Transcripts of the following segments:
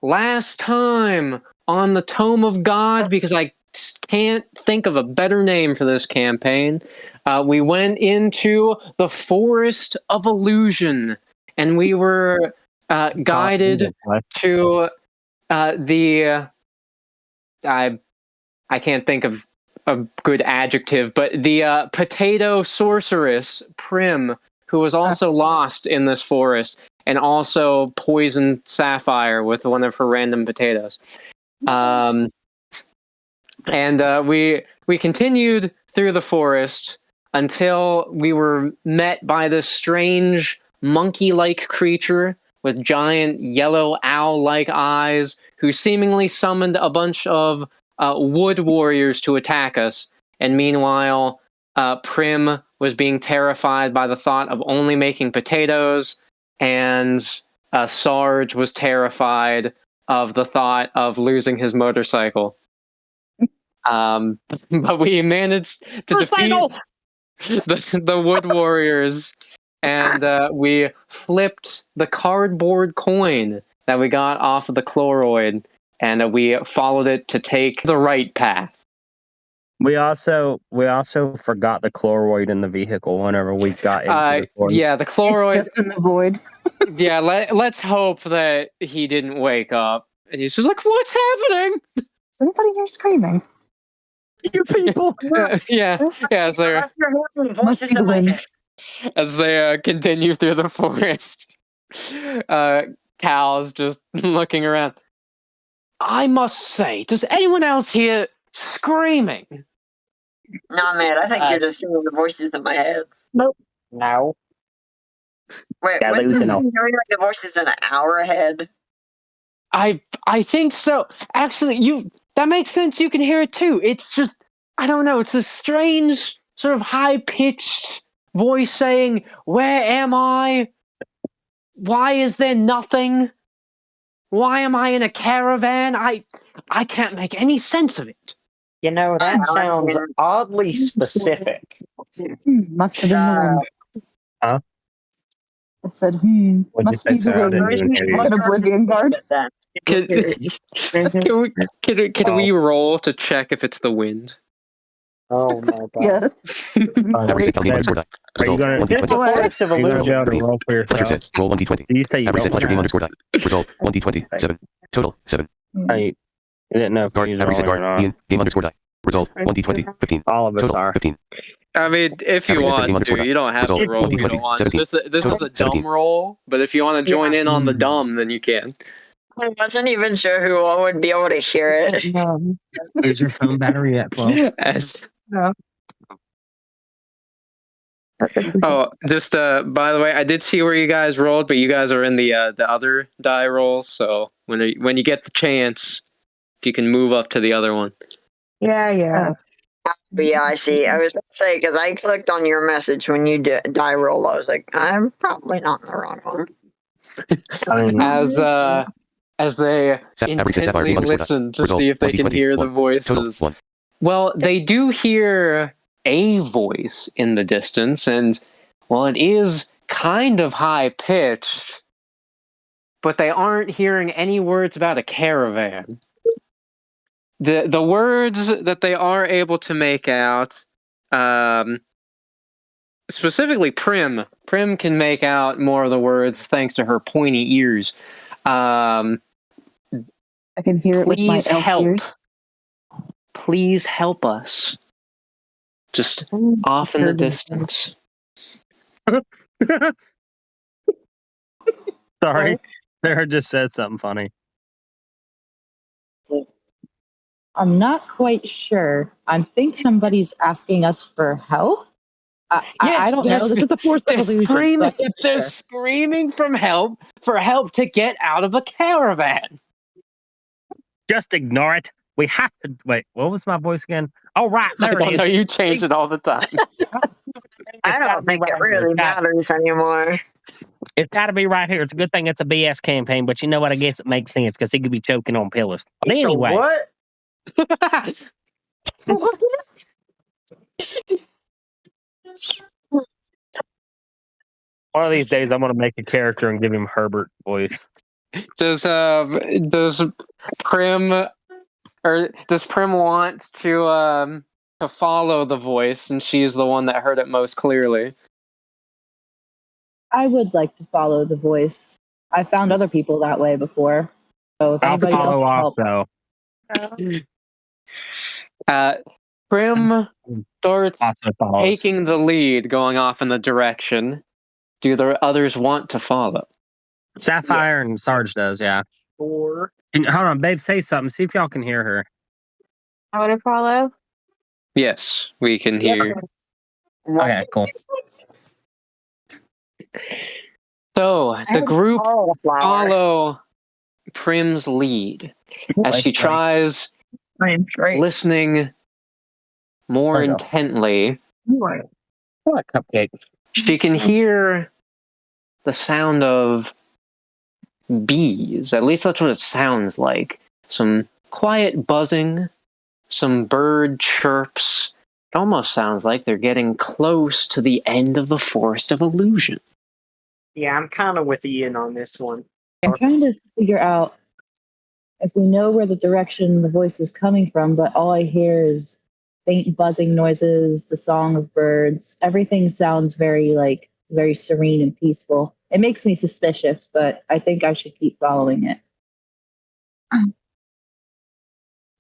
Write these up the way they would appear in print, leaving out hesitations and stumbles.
last time on the Tome of God, because I can't think of a better name for this campaign, we went into the Forest of Illusion, and we were guided to the I can't think of a good adjective, but the potato sorceress Prim, who was also lost in this forest and also poisoned Sapphire with one of her random potatoes. And we continued through the forest until we were met by this strange monkey-like creature with giant yellow owl-like eyes, who seemingly summoned a bunch of wood warriors to attack us. And meanwhile, Prim was being terrified by the thought of only making potatoes, and Sarge was terrified of the thought of losing his motorcycle. But we managed to defeat the wood warriors, and we flipped the cardboard coin that we got off of the chloroid, and we followed it to take the right path. We also forgot the chloroid in the vehicle whenever we got into the void. Yeah, the chloroid. It's just in the void. Yeah, let's hope that he didn't wake up. And he's just like, what's happening? Is anybody here screaming? You people! Yeah, as they Must be the wind. as they continue through the forest. Cal's just looking around. I must say, does anyone else hear screaming? Nah, man, I think you're just hearing the voices in my head. Nope. No. Wait, Yeah, what's they the, know. hearing like the voices in an hour ahead? I think so. Actually, that makes sense. You can hear it too. It's just, I don't know. It's this strange sort of high-pitched voice saying, "Where am I? Why is there nothing? Why am I in a caravan? I can't make any sense of it." You know, that sounds oddly specific. Must have been the wind. Huh? I said, What'd must you be say, the Sarah? I wind. didn't even hear you. Like an Oblivion Guard. Can we roll to check if it's the wind? Oh my god. Yeah. Are you gonna It's the Forest of be able Illusion. to roll for yourself? Roll 1d20. Did you say you Average don't set want Fletcher game_die. Result 1d20. 7. Total 7. You didn't know if Guard you average set rolling or guard. not. Ian game_die. Result 1d20. 15. All of us Total are. 15. I mean, if you Average set want game to, you don't have to Result roll if you 1d20. don't want to. 17. This is a dumb 17. roll, but if you want to join in on the dumb, then you can. I wasn't even sure who all would be able to hear it. Is your phone battery at 12? No. Oh, just by the way, I did see where you guys rolled, but you guys are in the other die rolls. So when you get the chance, if you can move up to the other one. Yeah. But yeah, I see. I was going to say, because I clicked on your message when you die roll. I was like, I'm probably not in the wrong one. As they Average set intently game_die. listen to Result see if they can 1d20. hear the 1. voices. Total 1. Well, they do hear a voice in the distance, and well, it is kind of high pitched, but they aren't hearing any words about a caravan. The words that they are able to make out, specifically Prim can make out more of the words thanks to her pointy ears. I can hear it with my elf ears. Please help us. Just off in the distance. Sorry. Sarah just said something funny. I'm not quite sure. I think somebody's asking us for help. I don't know. This is the Forest of Illusion. They're screaming for help to get out of the caravan. Just ignore it. We have to wait. What was my voice again? Oh, right. There I don't it is. know. You change it all the time. I don't think it really matters anymore. It's got to be right here. It's a good thing it's a BS campaign, but you know what? I guess it makes sense because he could be choking on pillows. But It's anyway. a what? One of these days, I'm going to make a character and give him Herbert voice. Does Prim does Prim want to follow the voice, and she's the one that heard it most clearly? I would like to follow the voice. I found other people that way before. So if I'll anybody else follow will help, also. Prim starts Also follows. taking the lead, going off in the direction. Do the others want to follow? Sapphire and Sarge does, yeah. Or Hold on, babe, say something. See if y'all can hear her. I want to follow. Yes, we can hear. Okay, cool. So the group follow Prim's lead as she tries listening more intently. What cupcake? She can hear the sound of bees. At least that's what it sounds like. Some quiet buzzing, some bird chirps. It almost sounds like they're getting close to the end of the Forest of Illusion. yeah, I'm kind of with Ian on this one. I'm trying to figure out if we know where the direction the voice is coming from, but all I hear is faint buzzing noises, the song of birds. Everything sounds very serene and peaceful. It makes me suspicious, but I think I should keep following it.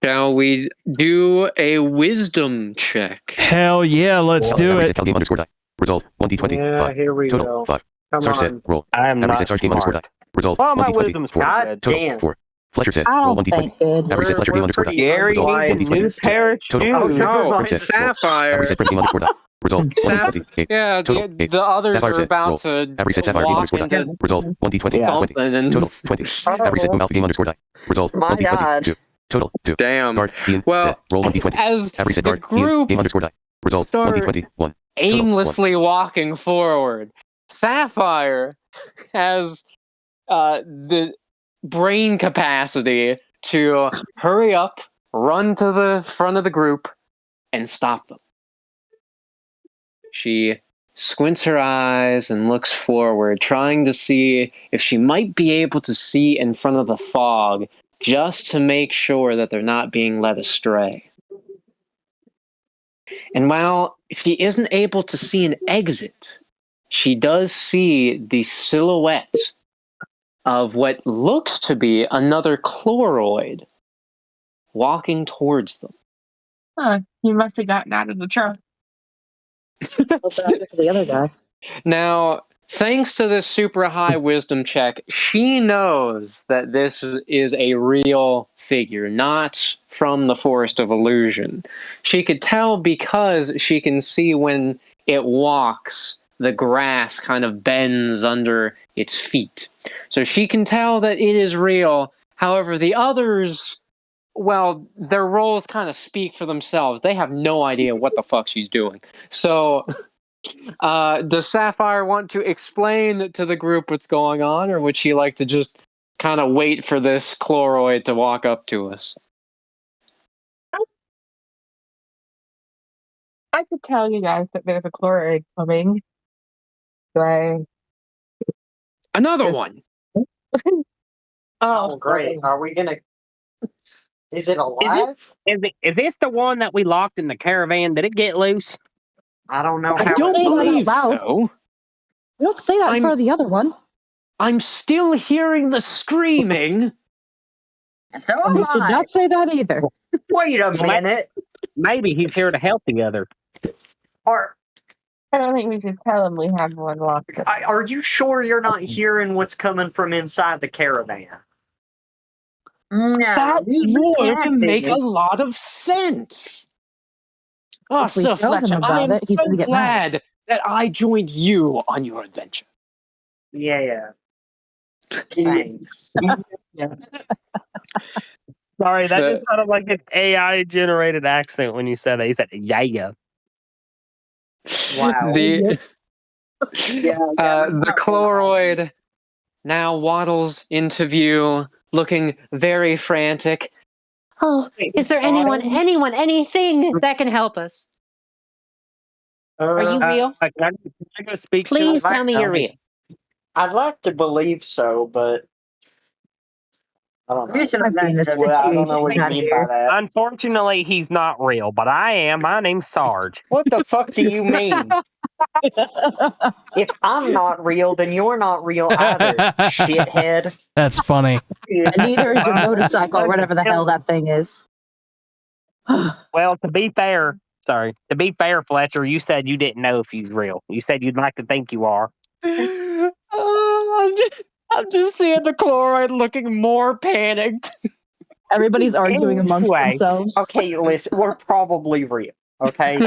Shall we do a wisdom check? Hell yeah, let's do Every it. set Cal game underscore die. Result 1 d20. Yeah, 5. here we Total go. 5. Come Sarge said on. roll. I am Every not set Sarge game underscore smart. die. Result Well, my 1 d20. wisdom's 4. pretty God good. Total damn. 4. Fletcher said I roll don't 1 d20. think good. Every set Fletcher game underscore die. Gary, Result unwise 1 d20. new pair of Total. Oh, shoes. never No, mind. Prim said roll. Every Sapphire. set Prim game underscore die. Result 1 d20. 8. Yeah, Total. 8. the others Sapphire are said about roll. to Every set Sapphire game walk underscore die. into Result 1 d20. Yeah. 20. something and Total 20. Every set Boom Alpha game underscore die. Result My 1 d20. God. 2. Total 2. damn. Guard Ian Well, said roll 1 d20. as Every set the guard Ian group game underscore die. Result 1 start d20. 1. aimlessly walking forward, Sapphire has the brain capacity to hurry up, run to the front of the group, and stop them. She squints her eyes and looks forward, trying to see if she might be able to see in front of the fog, just to make sure that they're not being led astray. And while she isn't able to see an exit, she does see the silhouette of what looks to be another chloroid walking towards them. Huh, you must have gotten out of the truck. What's after for the other guy? Now, thanks to this super high wisdom check, she knows that this is a real figure, not from the Forest of Illusion. She could tell because she can see when it walks, the grass kind of bends under its feet. So she can tell that it is real. However, the others, well, their roles kind of speak for themselves. They have no idea what the fuck she's doing. So does Sapphire want to explain to the group what's going on, or would she like to just kind of wait for this chloroid to walk up to us? I could tell you guys that there's a chloride coming. Right. Another one! Oh, great. Are we gonna... Is it alive? Is this the one that we locked in the caravan? Did it get loose? I don't know I how don't say that out believe loud. so. You don't say that in front of the other one. I'm still hearing the screaming. So And am you should I. not say that either. Wait a minute. Maybe he's here to help the other. Are I don't think we should tell him we have one locked up. are you sure you're not hearing what's coming from inside the caravan? No, That we would can't make be. a lot of sense. Oh, If we Sir tell him Fletcher, I about am it, he's so gonna get mad. glad that I joined you on your adventure. Yeah. Thanks. Yeah. Sorry, that just sounded like an AI generated accent when you said that. You said, yeah. Wow. The that's not chloroid now waddles into view, looking very frantic. Oh, is there anything that can help us? Are you real? Can I go speak Please to him? tell me you're real. I'd like to believe so, but I don't know. Reason Might be in a Well, I don't know situation what you out mean here. by that. Unfortunately, he's not real, but I am. My name's Sarge. What the fuck do you mean? If I'm not real, then you're not real either, shithead. That's funny. And neither is your motorcycle, or Well, whatever the hell that thing is. Well, to be fair, Fletcher, you said you didn't know if he's real. You said you'd like to think you are. I'm just seeing the chloride looking more panicked. Everybody's arguing amongst Anyway, themselves. Okay, listen, we're probably real. Okay,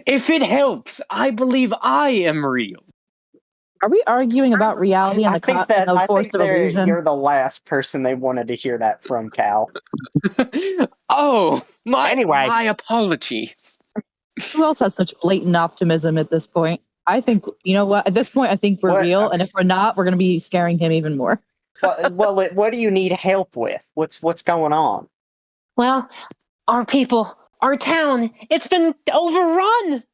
If it helps, I believe I am real. Are we arguing about reality and I think the force of illusion? you're the last person they wanted to hear that from, Cal. Oh, Anyway. my apologies. Who else has such blatant optimism at this point? I think, you know what? At this point, I think we're What- real, and if we're not, we're going to be scaring him even more. What do you need help with? What's going on? Well, our people, our town, it's been overrun.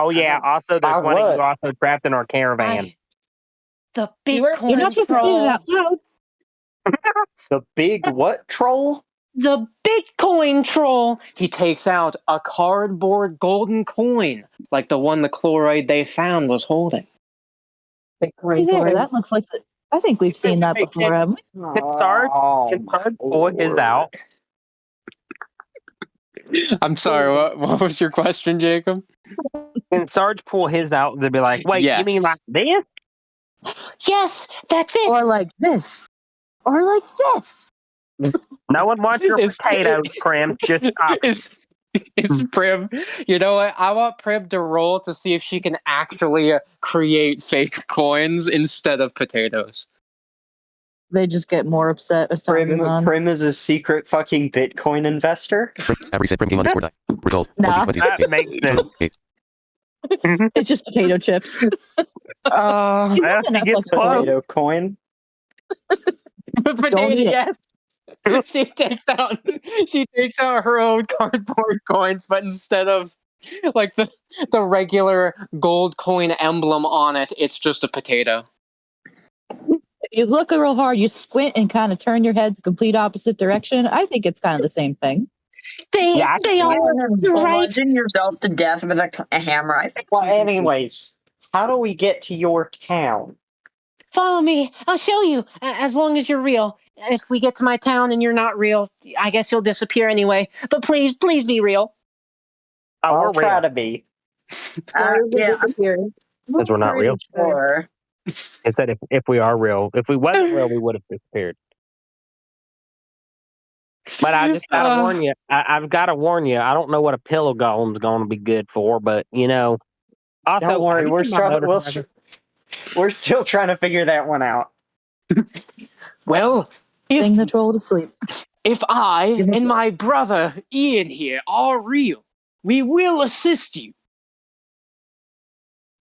Oh yeah. Also, there's By one of what? you also trapped in our caravan. The You're Bitcoin not supposed to say it troll. out loud. The big what troll? The Bitcoin troll. He takes out a cardboard golden coin, like the one the chloride they found was holding. Hey there, that looks like I think we've seen that before, haven't we? Can Sarge Oh, pull his out? I'm sorry, what was your question, Jacob? Can Sarge pull his out? They'd be like, "Wait, you mean Yes. like this?" Yes, that's it. Or like this. Or like this. No one wants your Is- potatoes, Prim. Just stop. Is Prim, you know what? I want Prim to roll to see if she can actually create fake coins instead of potatoes. They just get more upset as time goes on. Prim is a secret fucking Bitcoin investor. Every set Prim game underscore die. Result. Nah. 20, That makes sense. 8. It's just potato chips. Well, You she enough gets of close. Potato coin. Potato, eat it. yes. She takes out her own cardboard coins, but instead of like the regular gold coin emblem on it, it's just a potato. If you look real hard, you squint and kind of turn your head the complete opposite direction. I think it's kind of the same thing. They are. You're right. Bludgeon yourself to death with a hammer. I think. Well, anyways, how do we get to your town? Follow me. I'll show you. As long as you're real. If we get to my town and you're not real, I guess you'll disappear anyway. But please be real. Oh, I'll we're try real. to be. Yeah, Because we're not real. sure. It said if we are real, if we wasn't real, we would have disappeared. But I just gotta warn you. I've got to warn you. I don't know what a pillow golem's going to be good for, but you know. Also, Don't worry, have you we're seen my motorcycle? still trying to figure that one out. Well, Sing the troll to sleep. if I and my brother Ian here are real, we will assist you.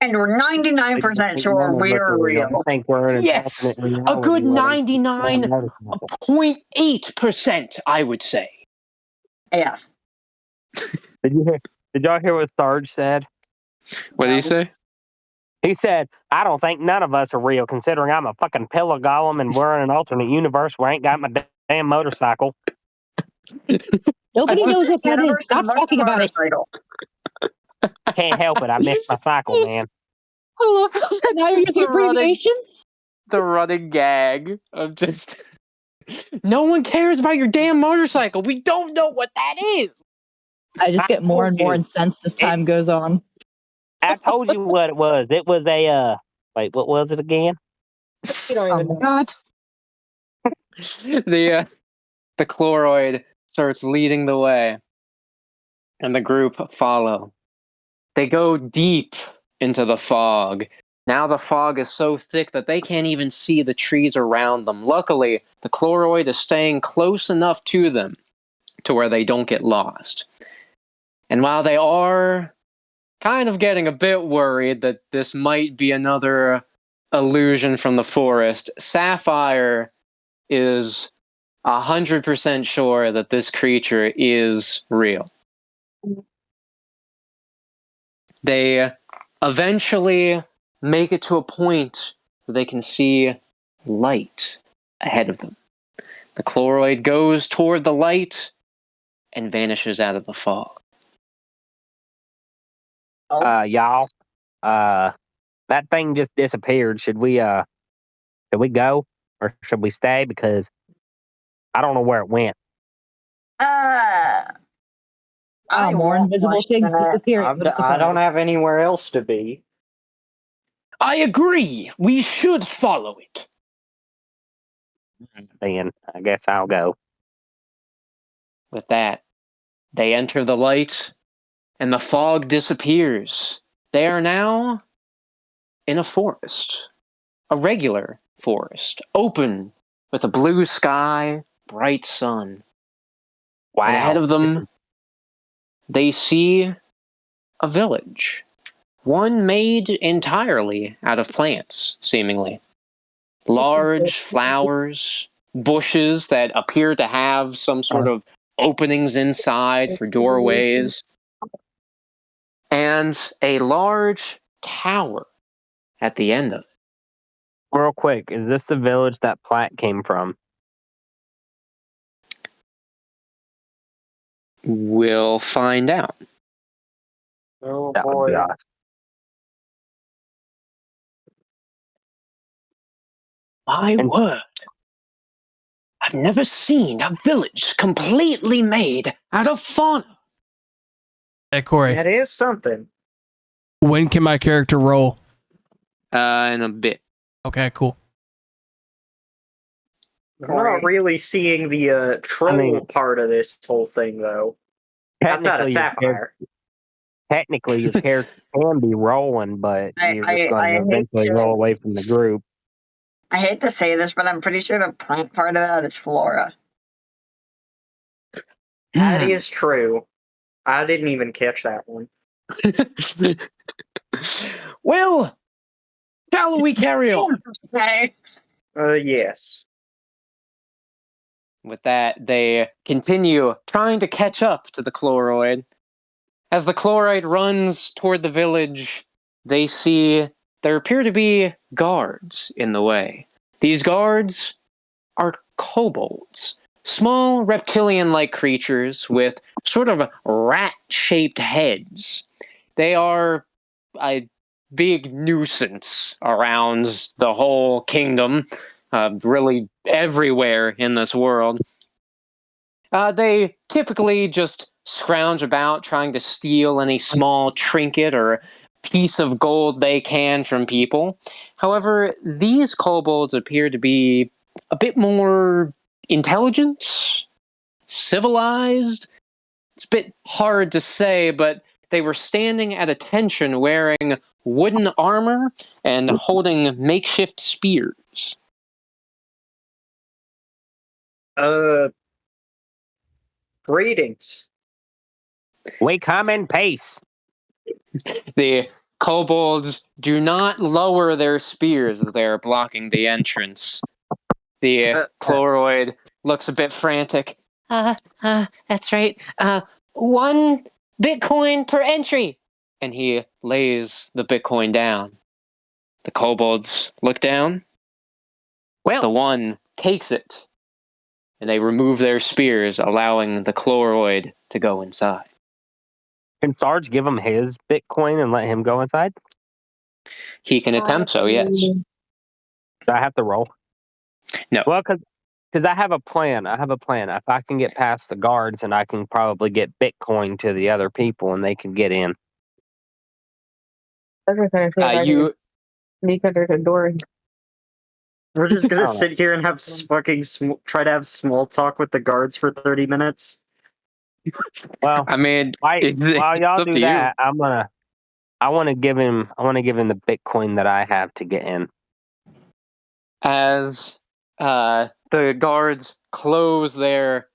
And we're 99% sure we're real. I think we're in an Yes, alternate reality. a good where they- 99.8%, I would say. Yes. Did y'all hear what Sarge said? What did he say? He said, "I don't think none of us are real, considering I'm a fucking pillow golem and we're in an alternate universe where I ain't got my damn motorcycle." Nobody knows what that is. Stop talking about it. I can't help it. I missed my cycle, man. I love how that's Now you're just using abbreviations? the running gag of just no one cares about your damn motorcycle. We don't know what that is. I just get more and more incensed as time goes on. I told you what it was. It was a wait, what was it again? You don't even know. God. The chloroid starts leading the way, and the group follow. They go deep into the fog. Now the fog is so thick that they can't even see the trees around them. Luckily, the chloroid is staying close enough to them to where they don't get lost. And while they are kind of getting a bit worried that this might be another illusion from the forest, Sapphire is 100% sure that this creature is real. They eventually make it to a point where they can see light ahead of them. The chloroid goes toward the light and vanishes out of the fog. Y'all, that thing just disappeared. Should we go or should we stay? Because I don't know where it went. I More won't invisible things question it. disappearing. What a I don't surprise. have anywhere else to be. I agree. We should follow it. Then I guess I'll go. With that, they enter the light, and the fog disappears. They are now in a forest, a regular forest, open with a blue sky, bright sun. Wow. And ahead of them, they see a village, one made entirely out of plants, seemingly. Large flowers, bushes that appear to have some sort of openings inside for doorways, and a large tower at the end of it. Real quick, is this the village that Platt came from? We'll find out. Oh That would be boy. awesome. My And word. I've never seen a village completely made out of fauna. Hey, Corey, That is something. when can my character roll? In a bit. Okay, cool. I'm not really seeing the troll part of this whole thing, though. Outside of Sapphire. Technically, your character can be rolling, but you're just going to eventually roll away from the group. I hate to say this, but I'm pretty sure the plant part of that is flora. That is true. I didn't even catch that one. Well, shall we carry on? Yes. With that, they continue trying to catch up to the chloroid. As the chloroid runs toward the village, they see there appear to be guards in the way. These guards are kobolds, small reptilian-like creatures with sort of rat-shaped heads. They are a big nuisance around the whole kingdom, really everywhere in this world. They typically just scrounge about trying to steal any small trinket or piece of gold they can from people. However, these kobolds appear to be a bit more intelligent, civilized. It's a bit hard to say, but they were standing at attention wearing wooden armor and holding makeshift spears. Greetings. We come in peace. The kobolds do not lower their spears as they're blocking the entrance. The chloroid looks a bit frantic. That's right. 1 Bitcoin per entry. And he lays the Bitcoin down. The kobolds look down. Well, the one takes it. And they remove their spears, allowing the chloroid to go inside. Can Sarge give him his Bitcoin and let him go inside? He can attempt so, yes. Do I have to roll? No. Well, because I have a plan. If I can get past the guards, and I can probably get Bitcoin to the other people, and they can get in. I was gonna say because there's a door. We're just gonna Oh. sit here and have try to have small talk with the guards for 30 minutes. Well, I mean, while y'all it's up do to that, I want to give him the Bitcoin that I have to get in. As the guards close their,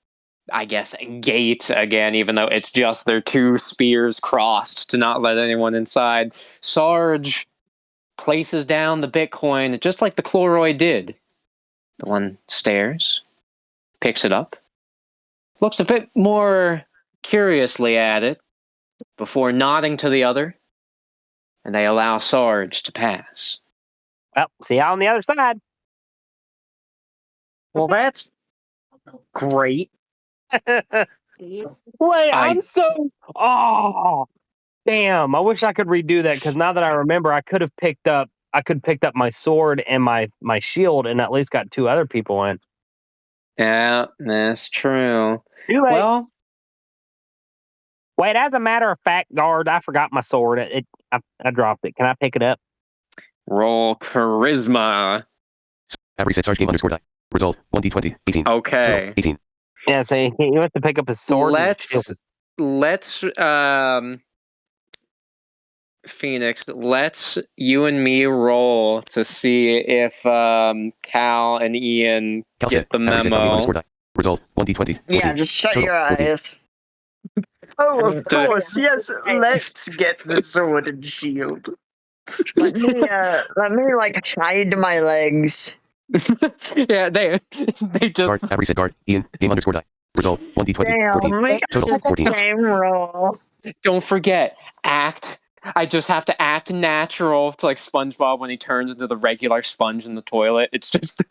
I guess, gate again, even though it's just their 2 spears crossed to not let anyone inside, Sarge places down the Bitcoin just like the chloroid did. The one stares, picks it up, looks a bit more curiously at it before nodding to the other, and they allow Sarge to pass. Well, see y'all on the other side. Well, that's great. Wait, I'm so. Oh, damn! I wish I could redo that because now that I remember, I could have picked up. I could picked up my sword and my shield, and at least got 2 other people in. Yeah, that's true. Too late. Well, Wait, as a matter of fact, guard, I forgot my sword. I dropped it. Can I pick it up? roll charisma. Have reset Sarge game underscore die. Result 1d20. 18. Okay. Total 18. Yeah, so he wants to pick up his sword. Let's Phoenix, let's you and me roll to see if Cal and Ian Cal get said, the have reset game memo. underscore die. Result 1d20. Yeah, 14. just shut Total your 14. eyes. Oh, of Do- course, yes. Let's get the sword and shield. Let me like hide my legs. Yeah, they just Guard. Have reset guard. Ian. Game underscore die. Result 1d20. 14. Damn, make Total the 14. same roll. don't forget act. I just have to act natural. It's like SpongeBob when he turns into the regular sponge in the toilet. It's just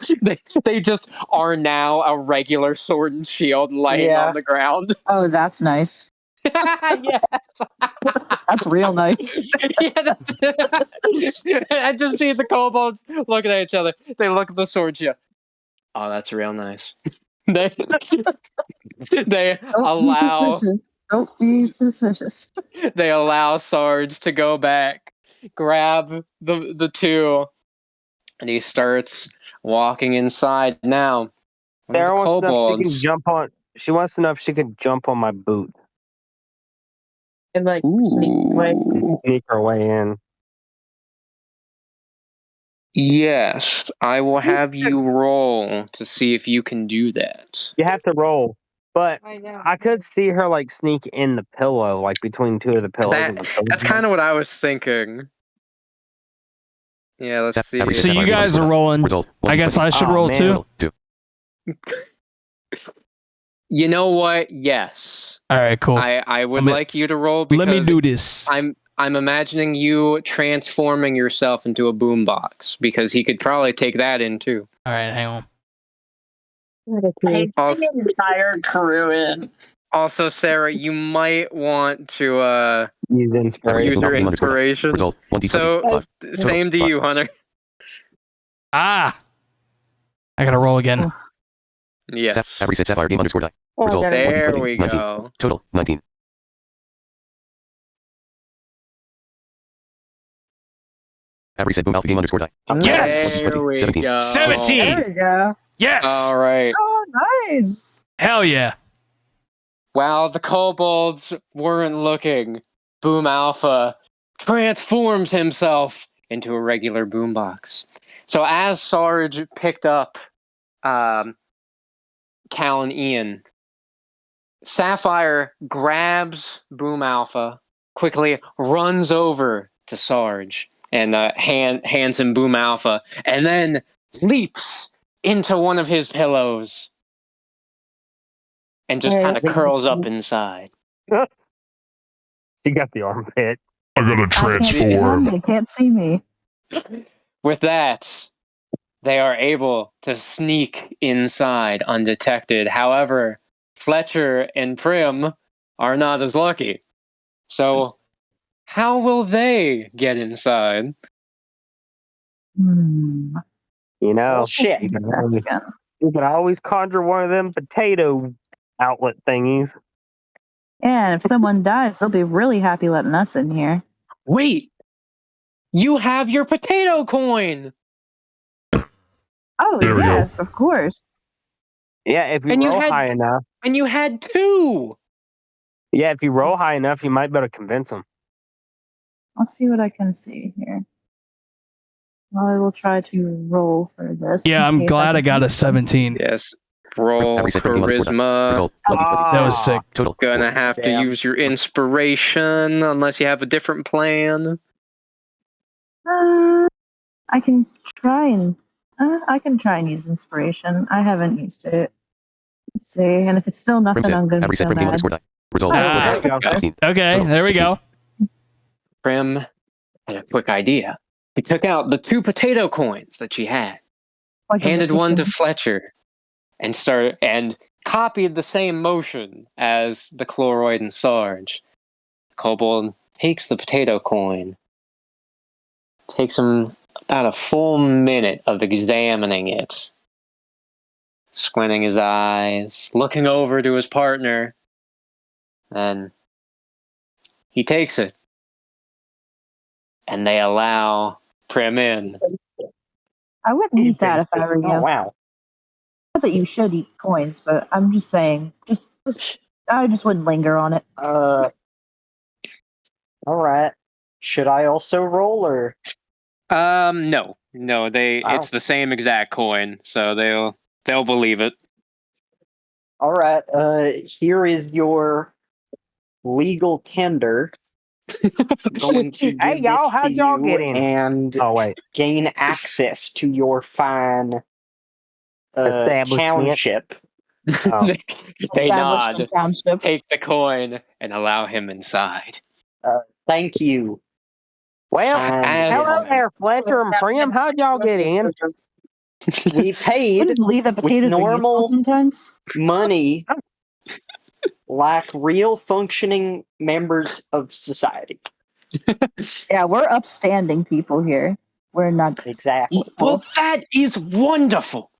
they just are now a regular sword and shield laying Yeah. on the ground. Oh, that's nice. Yeah. That's real nice. Yeah, that's I just see the kobolds looking at each other. They look at the swords. Yeah. Oh, that's real nice. they they allow Don't be suspicious. they allow Sarge to go back, grab the 2, and he starts walking inside. Now, one of Sarah the wants to know if she can kobolds. jump on. She wants to know if she could jump on my boot And like sneak away. Ooh. sneak her way in. Yes, I will have you roll to see if you can do that. You have to roll, but I know. I could see her like sneak in the pillow, like between 2 of the pillows. That's kind of what I was thinking. Yeah, let's see. Have reset So you Sapphire game guys underscore are die. rolling. Result I guess 1d20. I should Oh, roll man. too. Total 2. You know what? Yes. All right, cool. I would Let me- like you to roll because Let me do this. I'm imagining you transforming yourself into a boombox because he could probably take that in too. All right, hang on. Hey, Also, bring an entire crew in. also, Sarah, you might want to Use Have reset inspiration. use your game underscore die. inspiration. Result 1d20. So 5. same to Total you, Hunter. Ah, I gotta roll again. Yes. Have reset Sapphire game underscore die. Result There 1d20. we 19. go. Total 19. Have reset boom alpha game underscore die. Yes! There we 17. go. 17. There we go. Yes. All right. Oh, nice. Hell yeah. While the kobolds weren't looking, Boom Alpha transforms himself into a regular boombox. So as Sarge picked up Cal and Ian, Sapphire grabs Boom Alpha, quickly runs over to Sarge and hands him Boom Alpha, and then leaps into one of his pillows and just kind of curls up inside. She got the armpit. I'm gonna I can't see transform. them. They can't see me. With that, they are able to sneak inside undetected. However, Fletcher and Prim are not as lucky. So, how will they get inside? Hmm. You know, Shit. you can That's always, again. you can always conjure one of them potato outlet thingies. Yeah, and if someone dies, they'll be really happy letting us in here. Wait! You have your potato coin! Oh, There we go. yes, of course. Yeah, if you And you roll had- high enough. And you had 2! Yeah, if you roll high enough, you might be able to convince them. Let's see what I can see here. Well, I will try to roll for this. Yeah, and I'm see if glad I can got a convince them. 17. Yes. Roll Have reset game underscore die. charisma. Result 1d20. That was sick. Total Gonna 4. have to Damn. use your inspiration unless you have a different plan. I can try and use inspiration. I haven't used it. Let's see, and if it's still Prim nothing, said, I'm gonna have be reset so Prim game mad. underscore die. Result Ah. There you go. 16. Okay, Total there we 16. go. Prim had a quick idea. He took out the 2 potato coins that she had, handed one to Fletcher, and copied the same motion as the Chloroid and Sarge. The kobold takes the potato coin. Takes him about a full minute of examining it. Squinting his eyes, looking over to his partner. Then he takes it. And they allow Prim in. I wouldn't eat that if I were you. Oh, wow. Not that you should eat coins, but I'm just saying, I just wouldn't linger on it. Alright. Should I also roll, or? No. It's Oh. the same exact coin, so they'll believe it. Alright, here is your legal tender. Going to give Hey, y'all, this to how'd y'all you get in? and Oh, wait. gain access to your fine Establishment. township. Oh. They Establishment nod, township. take the coin, and allow him inside. Thank you. Well, Fine hello gentlemen. there, Fletcher and Prim. How'd y'all get in? We I paid wouldn't believe that with potatoes are useful normal sometimes. money like real functioning members of society. Yeah, we're upstanding people here. We're not Exactly. equal. Well, that is wonderful.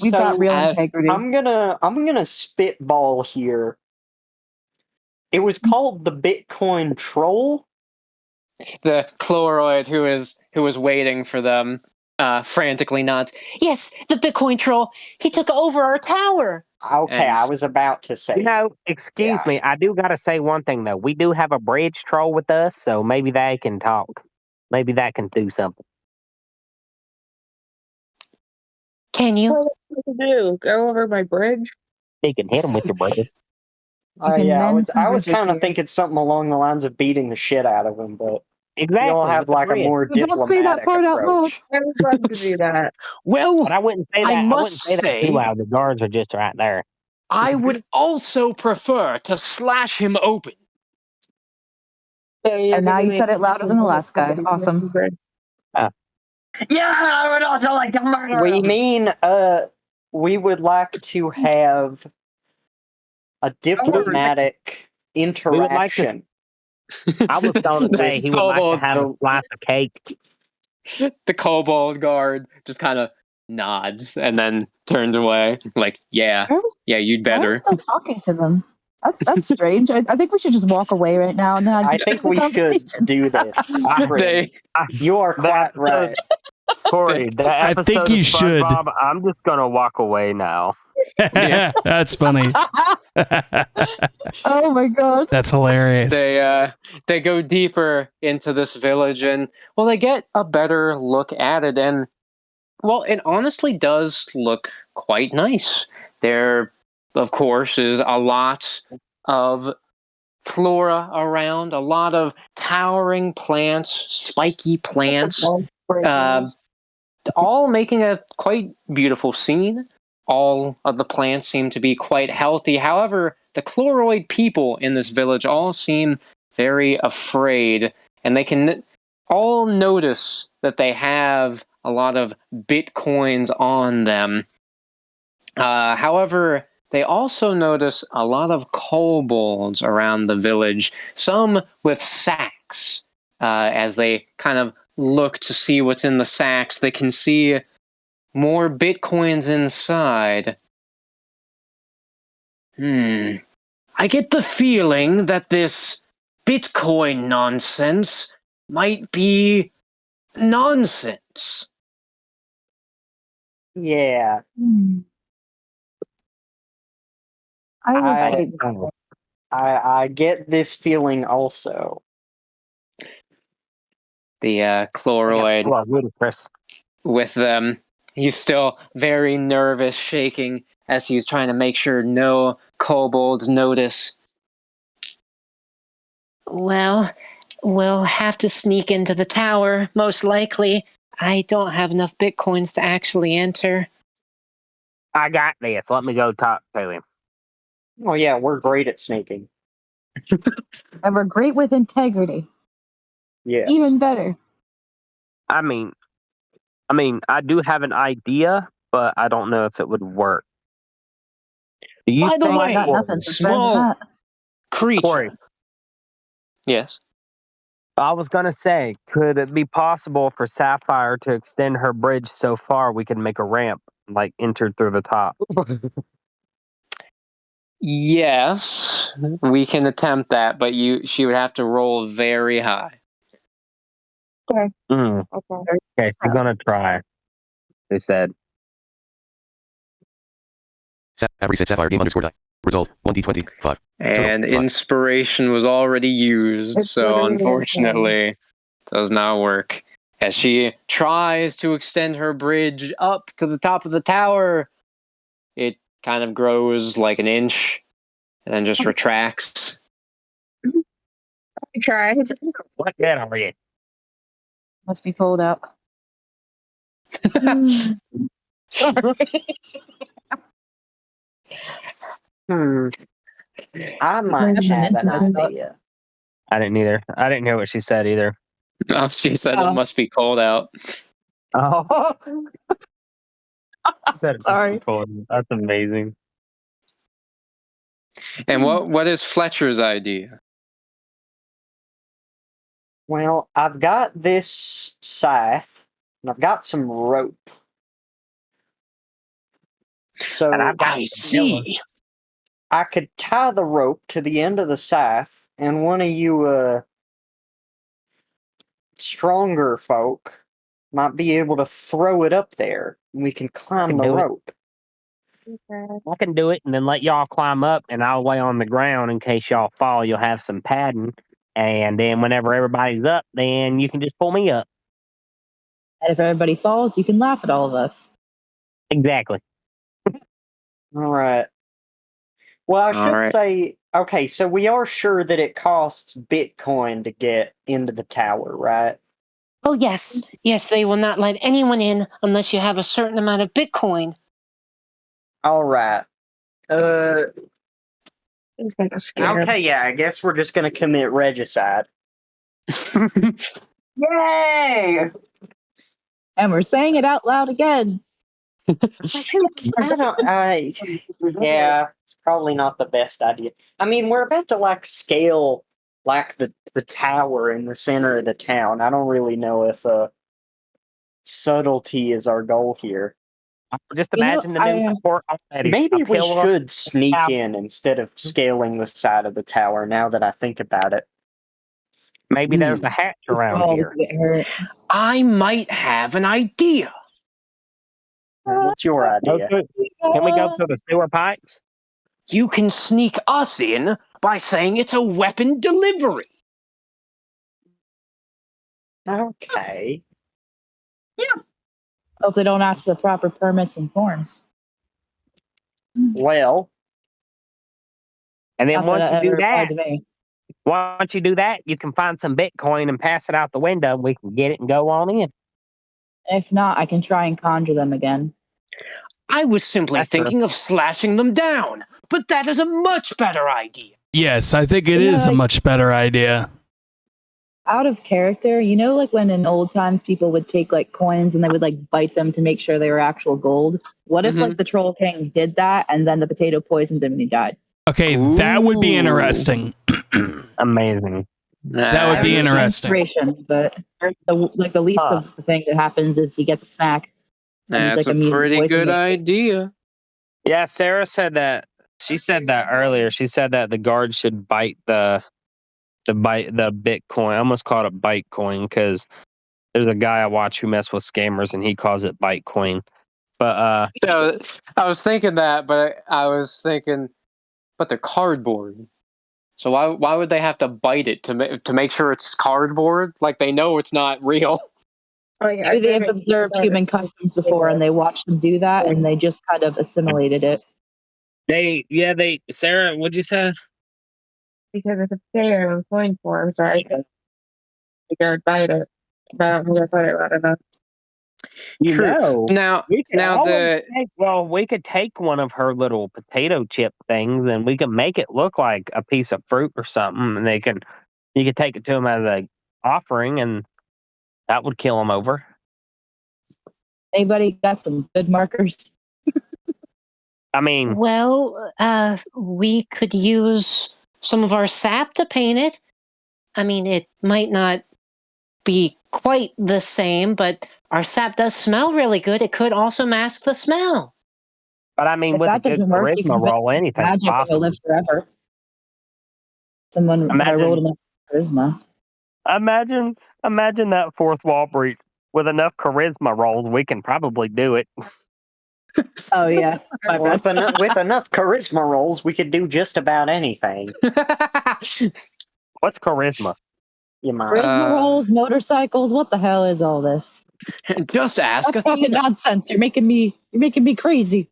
We've got real Uh, integrity. I'm gonna spitball here. It was called the Bitcoin Troll. The Chloroid who was waiting for them frantically nods. Yes, the Bitcoin troll. He took over our tower. Okay, And I was about to say. You know, excuse me, I do gotta say one thing though. We do have a bridge troll with us, so maybe they can talk. Maybe that can do something. Can you? What do you do? Go over my bridge? You can hit them with your brother. can Yeah, mend some I was bridges kind of here. thinking something along the lines of beating the shit out of him, but Exactly. you'll have with the like a bridge. more Don't say that diplomatic part out loud. approach. I would love to do that. Well, But I wouldn't say that. I I wouldn't must say that too say, loud. The guards are just right there. I would also prefer to slash him open. And now you said it louder than the last guy. Awesome. Yeah, I would also like to murder We him. mean, we would like to have a diplomatic interaction. I was going to say The he would like to kobold- have a slice of cake. The kobold guard just kind of nods and then turns away. Like, yeah, you'd Why are we better. still talking to them? That's strange. I think we should just walk away right now and then I think we should do this. They- You are quite right. Corey, the I episode think you of should. SpongeBob, I'm just gonna walk away now. Yeah. That's funny. Oh my god. That's hilarious. They go deeper into this village and well, they get a better look at it, and well, it honestly does look quite nice. There, of course, is a lot of flora around, a lot of towering plants, spiky plants, all making a quite beautiful scene. All of the plants seem to be quite healthy. However, the Chloroid people in this village all seem very afraid, and they can all notice that they have a lot of bitcoins on them. However, they also notice a lot of kobolds around the village, some with sacks. As they kind of look to see what's in the sacks, they can see more bitcoins inside. I get the feeling that this bitcoin nonsense might be nonsense. Yeah. I get this feeling also. The Chloroid with them. He's still very nervous, shaking as he's trying to make sure no kobolds notice. Well, we'll have to sneak into the tower, most likely. I don't have enough bitcoins to actually enter. I got this. Let me go talk to him. Oh yeah, we're great at sneaking. And we're great with integrity. Yeah. Even better. I mean, I mean, I do have an idea, but I don't know if it would work. Do you By the think, Well, I got way, nothing to spend on small that. creature. Corey, Yes. I was gonna say, could it be possible for Sapphire to extend her bridge so far we could make a ramp, like enter through the top? Yes, we can attempt that, but she would have to roll very high. Mm, Okay. okay, she's gonna try. They said. Avery said Sapphire game underscore die. Result 1d20 5. And 5. inspiration was already used, It's so literally unfortunately, it does not work. As she tries to extend her bridge up to the top of the tower, it kind of grows like an inch and then just retracts. I tried. What good are you? Must be cold out. Hmm. Hmm. I might Maybe have an an intimate idea. I didn't either. I didn't hear what she said either. Oh, she said it Oh. must be cold out. Oh, that must be Sorry. cool. That's amazing. And what is Fletcher's idea? Well, I've got this scythe, and I've got some rope. And So I've got I see. I could tie the rope to the end of the scythe, and one of you stronger folk might be able to throw it up there, and we can climb the do it. rope. I can do it, and then let y'all climb up, and I'll lay on the ground in case y'all fall. You'll have some padding, and then whenever everybody's up, then you can just pull me up. And if everybody falls, you can laugh at all of us. Exactly. All right. Well, I All should right. say, okay, so we are sure that it costs Bitcoin to get into the tower, right? Oh, yes. Yes, they will not let anyone in unless you have a certain amount of Bitcoin. All right. I'm kind of scared. Okay, yeah, I guess we're just gonna commit regicide. Yay! And we're saying it out loud again. Yeah, it's probably not the best idea. I mean, we're about to like scale like the tower in the center of the town. I don't really know if subtlety is our goal here. Just You know, imagine the new port already. Maybe A we pillar. should sneak tower. in instead of scaling the side of the tower, now that I think about it. Maybe there's a hatch around Oh, we here. could get hurt. I might have an idea. What's your idea? Can we go through the sewer pipes? You can sneak us in by saying it's a weapon delivery. Okay. Hope they don't ask for the proper permits and forms. Well, And then Not that once it you do ever applied that, to me. you can find some Bitcoin and pass it out the window. We can get it and go on in. If not, I can try and conjure them again. I was simply That's true. thinking of slashing them down, but that is a much better idea. Yes, I think it Yeah, is a like- much better idea. Out of character, you know, like when in old times people would take like coins and they would like bite them to make sure they were actual gold. What if like the Troll King did that and then the potato poisoned him and he died? Okay, that would be Ooh. interesting. Amazing. That would I be mean, it's an interesting. inspiration, but the least of the thing that happens is he gets a snack. And he's That's like a immune to pretty poison good maybe. idea. Yeah, Sarah said that. She said that earlier. She said that the guard should bite the Bitcoin. I almost called it Bytecoin because there's a guy I watch who mess with scammers and he calls it Bytecoin. But So, I was thinking that, but I was thinking, but they're cardboard. So why would they have to bite it to make sure it's cardboard? Like they know it's not real. Oh, yeah, Maybe they have observed human customs before and they watched them do that and they just kind of assimilated it. Sarah, what'd you say? because it's a fair and coin forms, right? You gotta bite it. But I don't think that's what I don't know. You True. know, Now we could take one of her little potato chip things and we can make it look like a piece of fruit or something, and you could take it to them as a offering, and that would kill them over. Anybody got some good markers? I mean, Well, we could use some of our sap to paint it. I mean, it might not be quite the same, but our sap does smell really good. It could also mask the smell. but I mean, If with a that good doesn't work, you charisma can roll, anything's magic and you'll possible. live forever. Someone if I rolled Imagine, enough charisma. imagine that fourth wall breach. With enough charisma rolls, we can probably do it. Oh yeah, my bad. With enough charisma rolls, we could do just about anything. What's charisma? You might. Charisma rolls, motorcycles. What the hell is all this? Just ask That's fucking Athena. nonsense. You're making me crazy.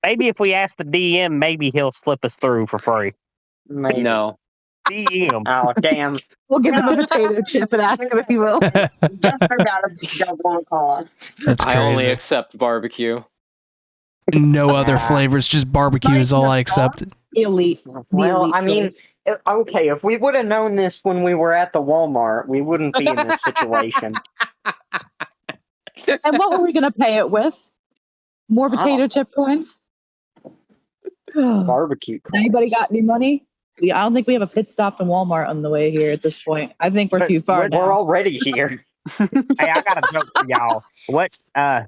Maybe if we ask the DM, maybe he'll slip us through for free. Maybe. No. DM. Oh, damn. We'll give him a No. potato chip and ask him if he will. Just for that, it's double the cost. That's I only crazy. accept barbecue. No other Ah. flavors, just barbecue is all I accept. Elite. Well, elite I mean, choice. okay, if we would have known this when we were at the Walmart, we wouldn't be in this situation. And what were we gonna pay it with? More I potato don't chip coins? Barbecue Anybody coins. got any money? I don't think we have a pit stop in Walmart on the way here at this point. I think we're But too far we're now. We're already here. Hey, I got a joke for y'all.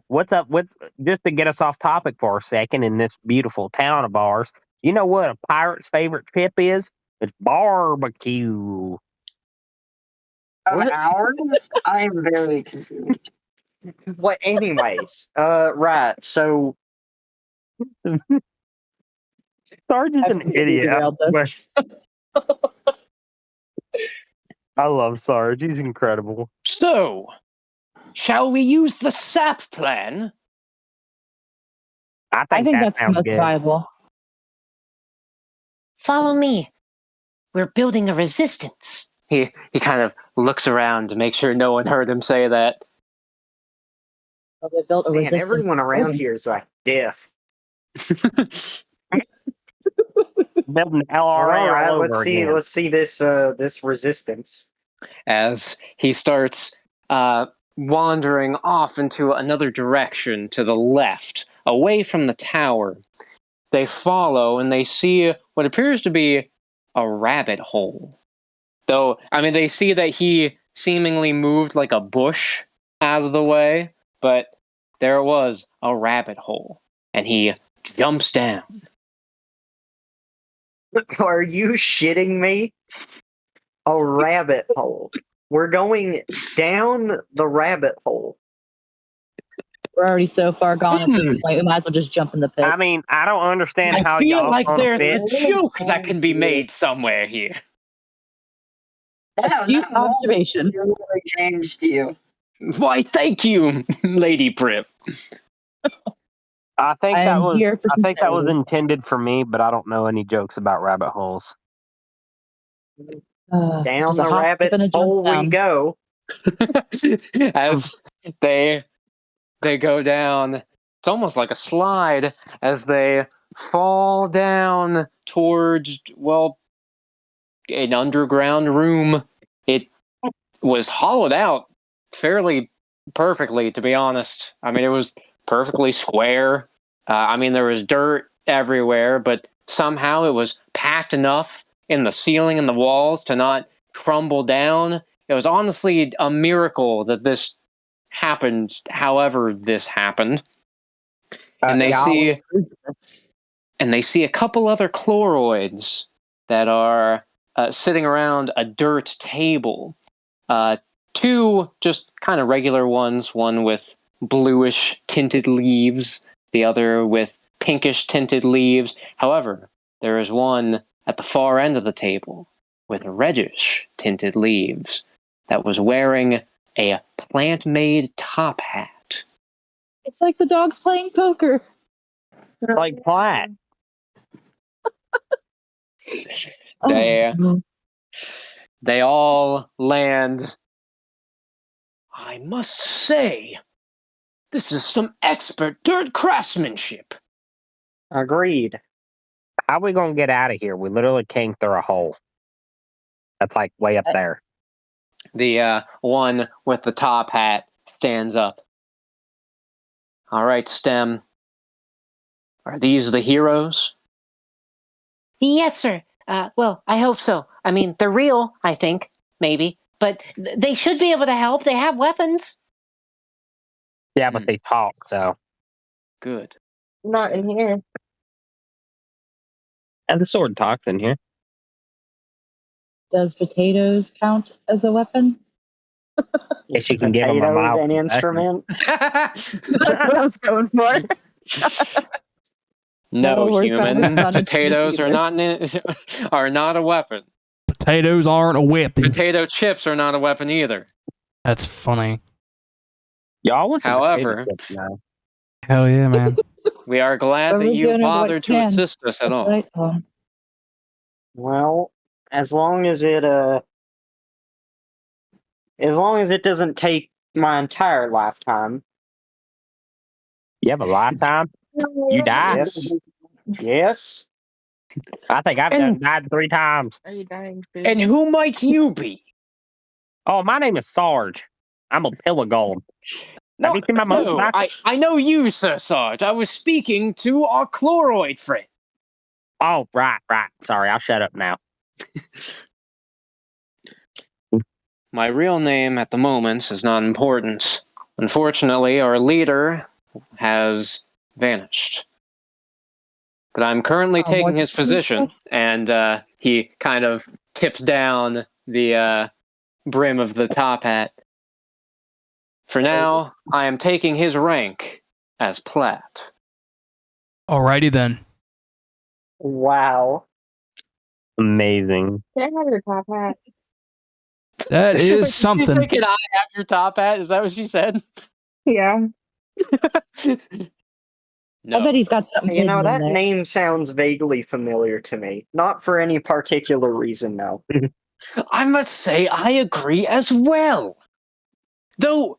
What's up with just to get us off topic for a second in this beautiful town of ours? You know what a pirate's favorite chip is? It's barbecue. What? Ours? I am very confused. What? Anyways, right. So Sarge is I an completely idiot. derailed this. I love Sarge. He's incredible. So, shall we use the sap plan? I I think think that that's the sounds most good. viable. Follow me. We're building a resistance. He kind of looks around to make sure no one heard him say that. So they built a man, resistance. everyone around here is like deaf. Building But LRA all right, all over again. let's see this resistance. As he starts wandering off into another direction to the left, away from the tower. They follow and they see what appears to be a rabbit hole. Though, I mean, they see that he seemingly moved like a bush out of the way, but there was a rabbit hole, and he jumps down. Are you shitting me? A rabbit hole. We're going down the rabbit hole. We're already so far gone at this point. We might as well just jump in the pit. I mean, I don't understand I how feel y'all like gonna there's fit. a joke that can be made somewhere here. Astute observation. Really changed you. Why, thank you, Lady Prip. I think I that am was here for I think that was sincerity. intended for me, but I don't know any jokes about rabbit holes. Down Just a the hop, skip, and rabbit's a jump hole we down. go. As they go down, it's almost like a slide as they fall down towards, well, an underground room. It was hollowed out fairly perfectly, to be honest. I mean, it was perfectly square. I mean, there was dirt everywhere, but somehow it was packed enough in the ceiling and the walls to not crumble down. It was honestly a miracle that this happened, however this happened. And they see a couple other chloroids that are sitting around a dirt table. Two just kind of regular ones, one with bluish tinted leaves, the other with pinkish tinted leaves. However, there is one at the far end of the table with reddish tinted leaves that was wearing a plant-made top hat. It's like the dogs playing poker. It's like Platt. They Oh, they all land. I must say, this is some expert dirt craftsmanship. Agreed. How we gonna get out of here? We literally came through a hole. That's like way up there. The one with the top hat stands up. All right, STEM. Are these the heroes? Yes, sir. Well, I hope so. I mean, they're real, I think, maybe. But they should be able to help. They have weapons. Yeah, but they talk, so. Good. Not in here. And the sword talks in here. Does potatoes count as a weapon? Guess you can give them a Potatoes mild an concussion. instrument? That's what I was going for. No, Oh, we're sorry, human. it's not a Potatoes are computer. not are not a weapon. Potatoes aren't a weapon. Potato chips are not a weapon either. That's funny. Y'all want some However- potato chips now? Hell yeah, man. We are glad that Whoever's the you owner of the white bothered to stand. assist us at That's what all. I tell 'em. Well, as long as it doesn't take my entire lifetime. You have a lifetime? You die? Yes. Yes. I think I've And- died 3 times. Are you dying? And who might you be? Oh, my name is Sarge. I'm a pill of gold. No, Have you seen my no, motorcycle? I know you, Sir Sarge. I was speaking to our chloroid friend. Oh, right. Sorry, I'll shut up now. My real name at the moment is not important. Unfortunately, our leader has vanished. But I'm currently Oh, taking what his did you position, say? and he kind of tips down the brim of the top hat. For now, I am taking his rank as Platt. Alrighty then. Wow. Amazing. Can I have your top hat? That Did you is say, something. can I have your top hat? Is that what she said? Yeah. No. I bet he's got something You know, hidden in that there. name sounds vaguely familiar to me. Not for any particular reason, though. I must say I agree as well. Though,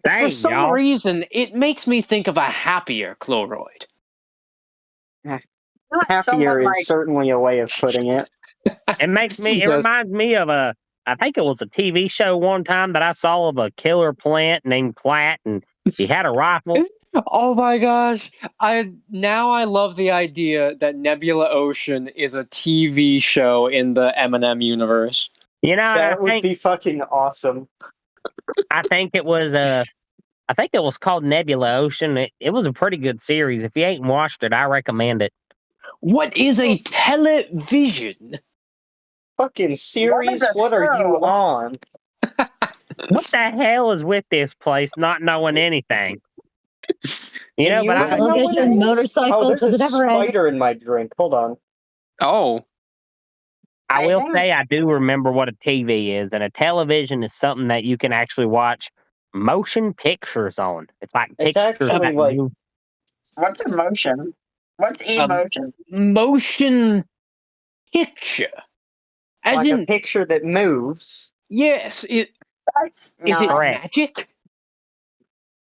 for Dang, some y'all. reason, it makes me think of a happier chloroid. Not Happier someone is like certainly a way of putting it. It Yes. reminds me of I think it was a TV show one time that I saw of a killer plant named Platt, and he had a rifle. Oh my gosh. I love the idea that Nebula Ocean is a TV show in the M&M universe. You know, and That would be fucking awesome. I think it was called Nebula Ocean. It was a pretty good series. If you ain't watched it, I recommend it. What is a television? Fucking series, a what are you show. on? What the hell is with this place not knowing anything? You Do know, you but even Don't know get what your it is? motorcycle Oh, there's to a the never end. spider in my drink. Hold on. Oh, I I will think- say I do remember what a TV is, and a television is something that you can actually watch motion pictures on. It's like It's pictures actually that like- move. What's emotion? What's emotion? motion picture. As like in, a picture that moves. yes, That's is it not. Correct. magic?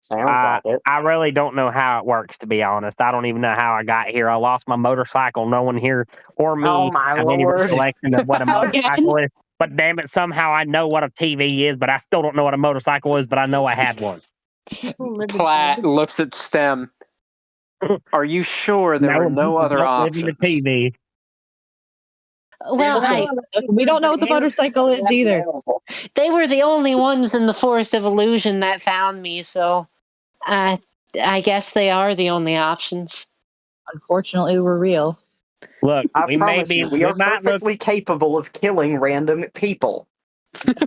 Sounds like it. I really don't know how it works, to be honest. I don't even know how I got here. I lost my motorcycle. No one here or me Oh my have any lord. recollection of what a Again? motorcycle is. But damn it, somehow I know what a TV is, but I still don't know what a motorcycle is, but I know I had one. Platt looks at STEM. Are you sure there were no other don't live in options? the TV. Well, We don't know what the motorcycle is either. they were the only ones in the Forest of Illusion that found me, so I guess they are the only options. Unfortunately, we're real. Look, I we promise may be, you, we we are might look, perfectly capable of killing random people.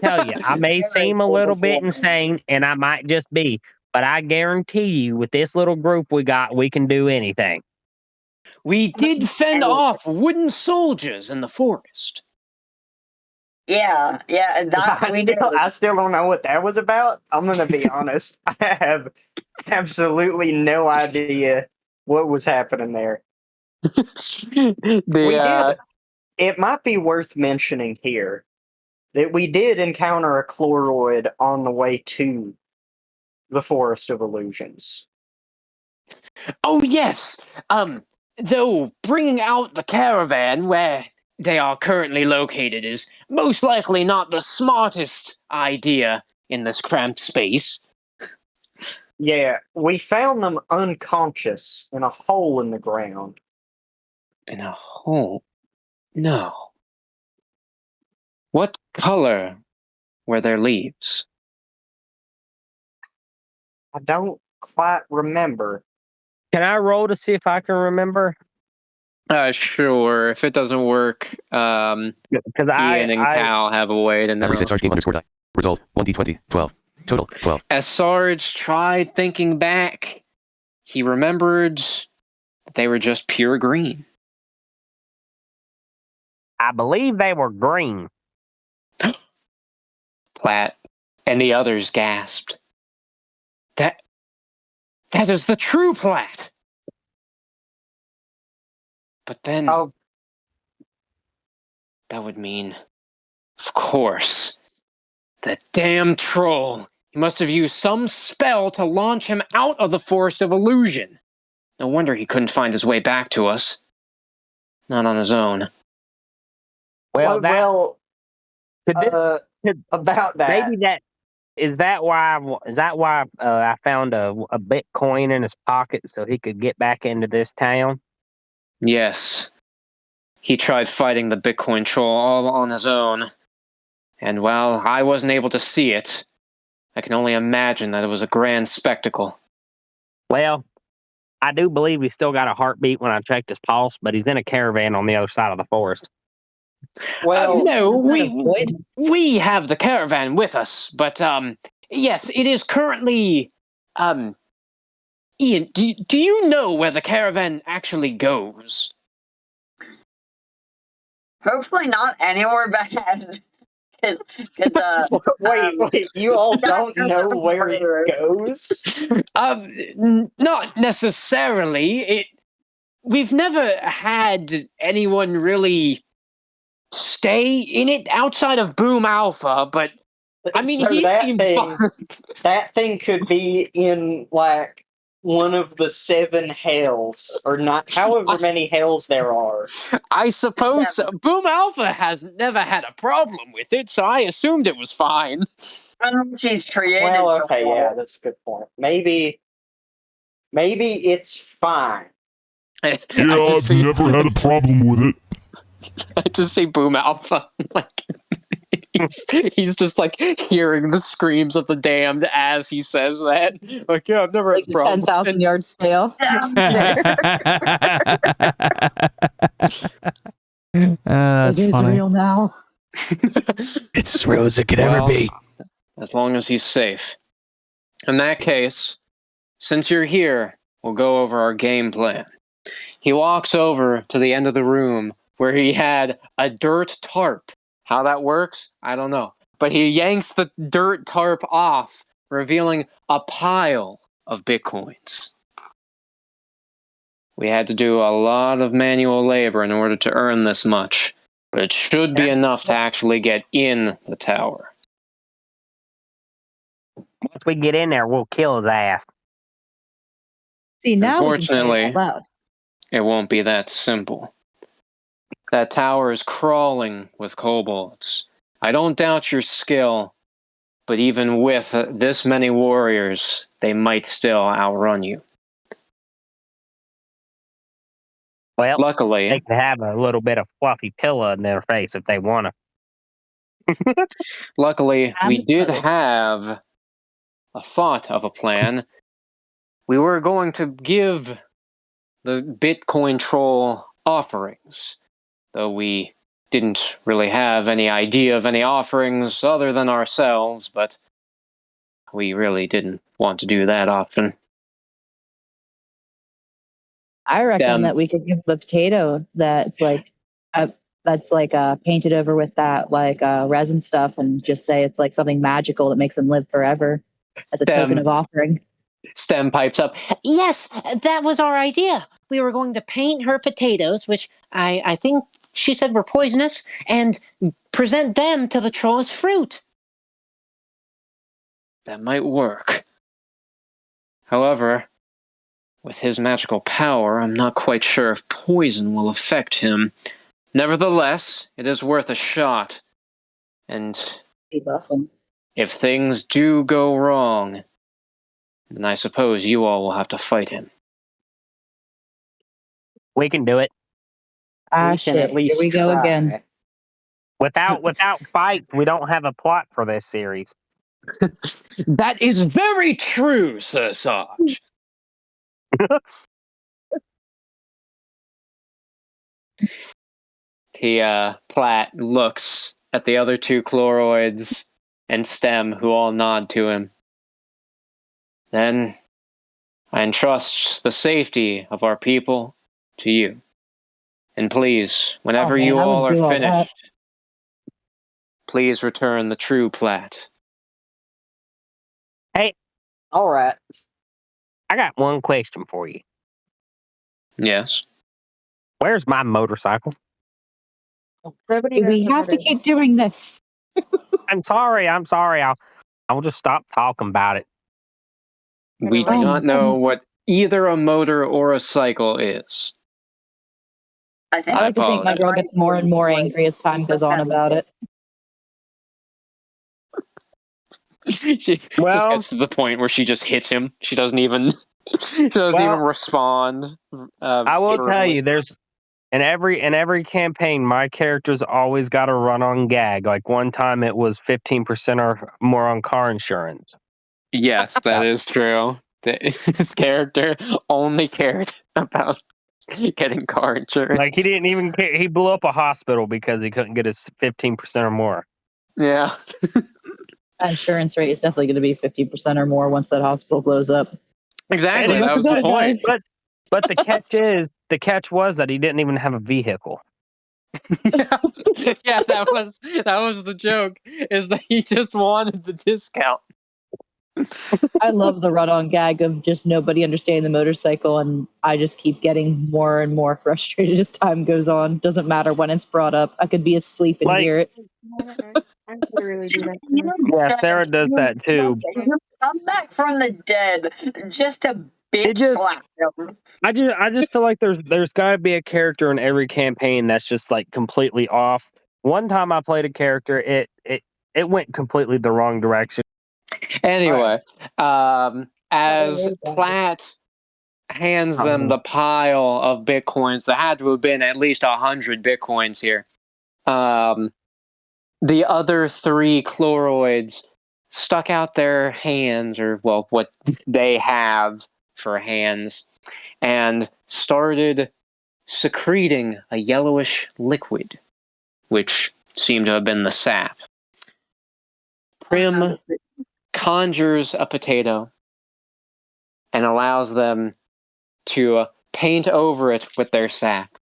tell you, I may seem a little bit insane, and I might just be, but I guarantee you, with this little group we got, we can do anything. We did fend off wooden soldiers in the forest. Yeah, that we did. I still don't know what that was about. I'm gonna be honest. I have absolutely no idea what was happening there. We did. It might be worth mentioning here that we did encounter a chloroid on the way to the Forest of Illusions. Oh yes. Though bringing out the caravan where they are currently located is most likely not the smartest idea in this cramped space. Yeah, we found them unconscious in a hole in the ground. In a hole? No. What color were their leaves? I don't quite remember. Can I roll to see if I can remember? Sure. If it doesn't work, Because Ian and Cal have a way to know. Every set Sarge game underscore die. Result 1d20. 12. Total 12. As Sarge tried thinking back, he remembered that they were just pure green. I believe they were green. Platt and the others gasped. That is the true Platt! But then, Oh, that would mean, of course, the damn troll. He must have used some spell to launch him out of the Forest of Illusion. No wonder he couldn't find his way back to us. Not on his own. Well, could this could, about that. maybe that is that why I found a Bitcoin in his pocket so he could get back into this town. Yes. He tried fighting the Bitcoin troll all on his own. And while I wasn't able to see it, I can only imagine that it was a grand spectacle. Well, I do believe he's still got a heartbeat when I checked his pulse, but he's in a caravan on the other side of the forest. Well, no, we have the caravan with us, but yes, it is currently Ian, do you know where the caravan actually goes? Hopefully not anywhere bad. Because wait, you all don't know where it goes? Not necessarily. We've never had anyone really stay in it outside of Boom Alpha, but I mean, so he that seemed thing, fun. that thing could be in like one of the 7 hells, or not, however many hells there are. I suppose so. Boom Alpha has never had a problem with it, so I assumed it was fine. Unless he's created. Well, okay, yeah, that's a good point. Maybe it's fine. I Yeah, I've never had a problem with it. I just see Boom Alpha. Like he's just like hearing the screams of the damned as he says that. Like, yeah, I've never Like had a the problem. 10,000 yard sale. That's it is funny. real now. It's as real as it could ever be. As long as he's safe. In that case, since you're here, we'll go over our game plan. He walks over to the end of the room where he had a dirt tarp. How that works, I don't know. But he yanks the dirt tarp off, revealing a pile of Bitcoins. We had to do a lot of manual labor in order to earn this much, but it should be enough to actually get in the tower. Once we get in there, we'll kill his ass. See, now we can say it Unfortunately, out loud. it won't be that simple. That tower is crawling with kobolds. I don't doubt your skill, but even with this many warriors, they might still outrun you. Well, Luckily, they can have a little bit of fluffy pillow in their face if they want to. we did have a thought of a plan. We were going to give the Bitcoin troll offerings, though we didn't really have any idea of any offerings other than ourselves, but we really didn't want to do that option. I reckon that we could give the potato that's like painted over with that resin stuff, and just say it's like something magical that makes them live forever as a token of offering. Stem pipes up. Yes, that was our idea. We were going to paint her potatoes, which I think she said were poisonous, and present them to the troll as fruit. That might work. However, with his magical power, I'm not quite sure if poison will affect him. Nevertheless, it is worth a shot. And if things do go wrong, then I suppose you all will have to fight him. We can do it Ah, We can at shit. Here least we go try. again. without fights. We don't have a plot for this series. That is very true, Sir Sarge. Platt looks at the other two chloroids and Stem, who all nod to him. Then I entrust the safety of our people to you. And please, whenever Oh, man, you I all wouldn't are do all that. finished, please return the true Platt. All right. I got one question for you. Yes. Where's my motorcycle? Nobody Do we knows have what to it is. keep doing this? I'm sorry. I'll just stop talking about it. We do Oh, not my know goodness. what either a motor or a cycle is. I think I like to think my apologize. girl gets more and more angry as time goes on about it. She just Well- gets to the point where she just hits him. She doesn't even even respond. I will tell verbally. you, there's in every campaign, my character's always got a run on gag. Like one time, it was 15% or more on car insurance. Yes, that is true. His character only cared about getting car insurance. Like he didn't even care. He blew up a hospital because he couldn't get his 15% or more. Yeah. That insurance rate is definitely going to be 50% or more once that hospital blows up. Exactly. And That was the point. But the catch was that he didn't even have a vehicle. Yeah, that was the joke. Is that he just wanted the discount. I love the run on gag of just nobody understanding the motorcycle, and I just keep getting more and more frustrated as time goes on. Doesn't matter when it's brought up. I could be asleep and Like- hear it. I literally do that. You Yeah, Sarah does that too. come back from the dead just to bitch It just- slap them. I just feel like there's got to be a character in every campaign that's just like completely off. One time I played a character, it went completely the wrong direction. Anyway, as Platt hands them the pile of bitcoins, there had to have been at least 100 bitcoins here. The other three chloroids stuck out their hands, or well, what they have for hands, and started secreting a yellowish liquid, which seemed to have been the sap. Prim conjures a potato and allows them to paint over it with their sap.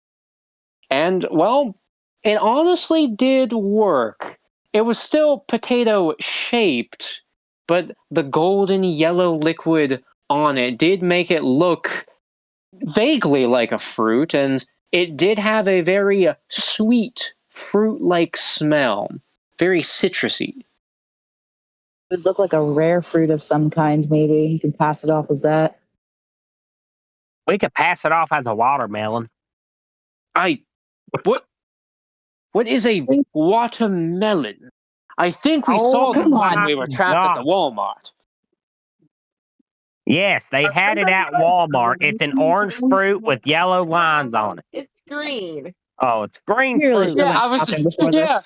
And, well, it honestly did work. It was still potato shaped, but the golden yellow liquid on it did make it look vaguely like a fruit, and it did have a very sweet, fruit-like smell. Very citrusy. It would look like a rare fruit of some kind, maybe. You can pass it off as that. We could pass it off as a watermelon. What is a watermelon? I think we saw them come when on. we were trapped at the Walmart. Yes, they had it at Walmart. It's an orange fruit with yellow lines on it. It's green. Oh, it's green Clearly, fruit. she Yeah, went I was. shopping before Yeah,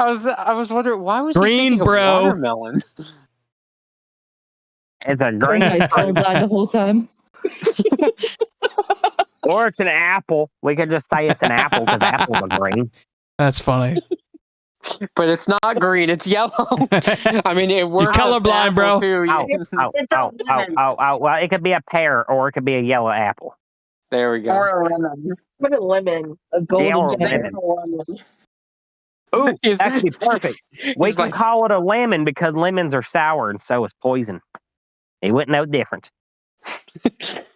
this. I was wondering why was he Green, thinking bro. of watermelon? It's a Been green like fruit. colorblind the whole time. Or it's an apple. We could just say it's an apple because apples are green. That's funny. But it's not green; it's yellow. I mean, it works. as colorblind, apple, bro. Too. It's a lemon. Well, it could be a pear or it could be a yellow apple. There we go. Or a lemon. What a lemon. A golden Yeah, or a pear. lemon. Lemon. Ooh, He's- that could be perfect. We he's can like, call it a lemon because lemons are sour and so is poison. They wouldn't know the difference.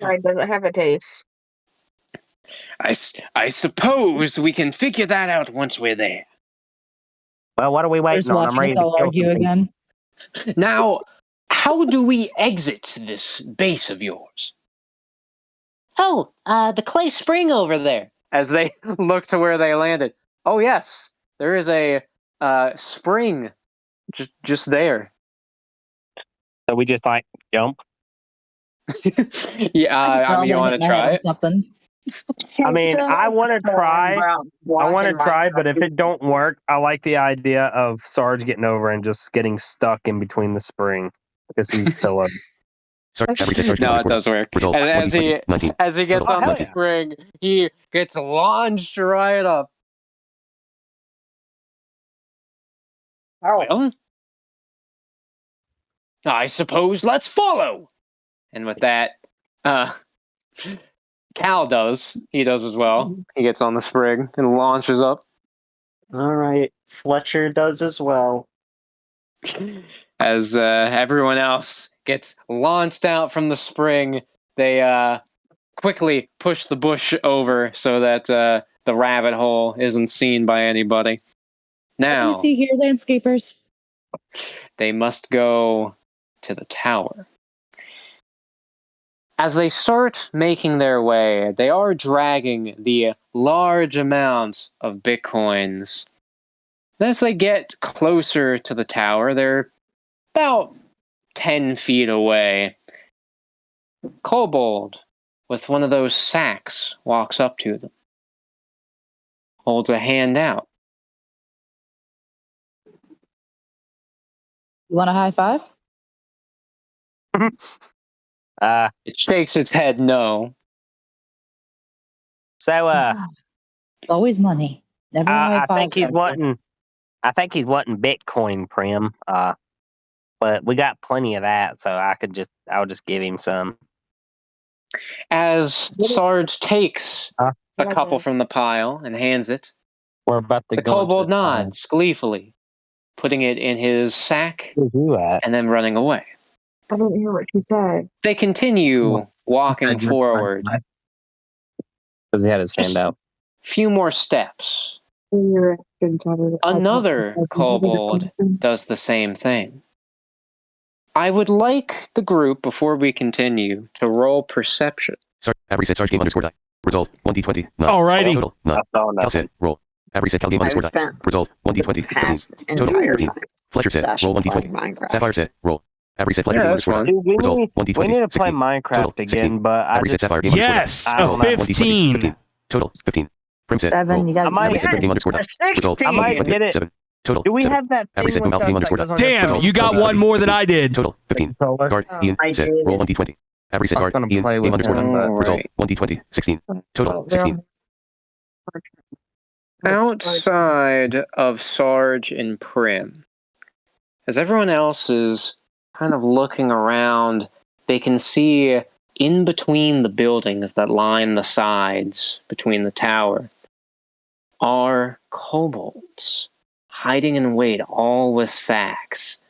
Mine doesn't have a taste. I suppose we can figure that out once we're there. Well, what are we Just waiting on? I'm watching ready us to all kill argue some people. again. Now, how do we exit this base of yours? Oh, the clay spring over there. As they look to where they landed. Oh, yes. There is a spring just there. So we just like jump. Yeah, I mean, you gonna want hit to my head try on it? something. I mean, I want to try. I want to try, but if it it don't work, I like the idea of Sarge getting over and just getting stuck in between the spring because he's pillowed. Every set Sarge No, it underscore. does work. Result. As 1d20. 19. as he gets Total. Oh, on the hell 20. yeah. spring, he gets launched right up. Oh, Well, I suppose let's follow. And with that, uh, Cal does. He does as well. He gets on the spring and launches up. all right. Fletcher does as well. As everyone else gets launched out from the spring, they quickly push the bush over so that the rabbit hole isn't seen by anybody. What do you Now, see here, landscapers? they must go to the tower. As they start making their way, they are dragging the large amounts of bitcoins. As they get closer to the tower, they're about 10 feet away. Kobold, with one of those sacks, walks up to them, holds a hand out. You want a high five? It shakes its head no. So It's always money. Never a high I five. think he's wanting. I think he's wanting Bitcoin, Prim. But we got plenty of that, so I'll just give him some. As Sarge takes a couple from the pile and hands it, We're about to the go into kobold the fire. nods gleefully, putting it in his sack Where's you at? and then running away. I didn't hear what she said. They continue walking forward. Because he had his hand Just out. few more steps. Another Another kobold does the same thing. I would like the group, before we continue, to roll perception. Every set Sarge game underscore die. Result. 1d20. 9. Alrighty. Total. 9. Cal set. Roll. Every set Cal game underscore die. spent Result. 1d20. 15. past Total. entire 15. Fletcher set. session Roll playing 1d20. Minecraft. Sapphire set. Roll. Every set Fletcher Yeah, game that's underscore die. fun. Dude, Result. 1d20. we need to play 16. Minecraft Total. 16. again, but I Every set just Sapphire game underscore die. Yes, I a don't know. 1d20. 15. 15. Total. 15. Prim set. 7. Roll. You got I might Every set Prim game underscore die. Result. I might 1d20. get it. 7. Total. Do we 7. have that Every thing set Boom with Mouth game us that underscore goes die. on your Damn, phone? you got one more than I did. Total. 15. Guard. Ian I set. did. Roll 1d20. Every set I was guard. gonna Ian play game with underscore die. him, but Result. Alright. 1d20. 16. Total. 16. Outside of Sarge and Prim, as everyone else is kind of looking around, they can see in between the buildings that line the sides between the tower are kobolds hiding in wait, all with sacks.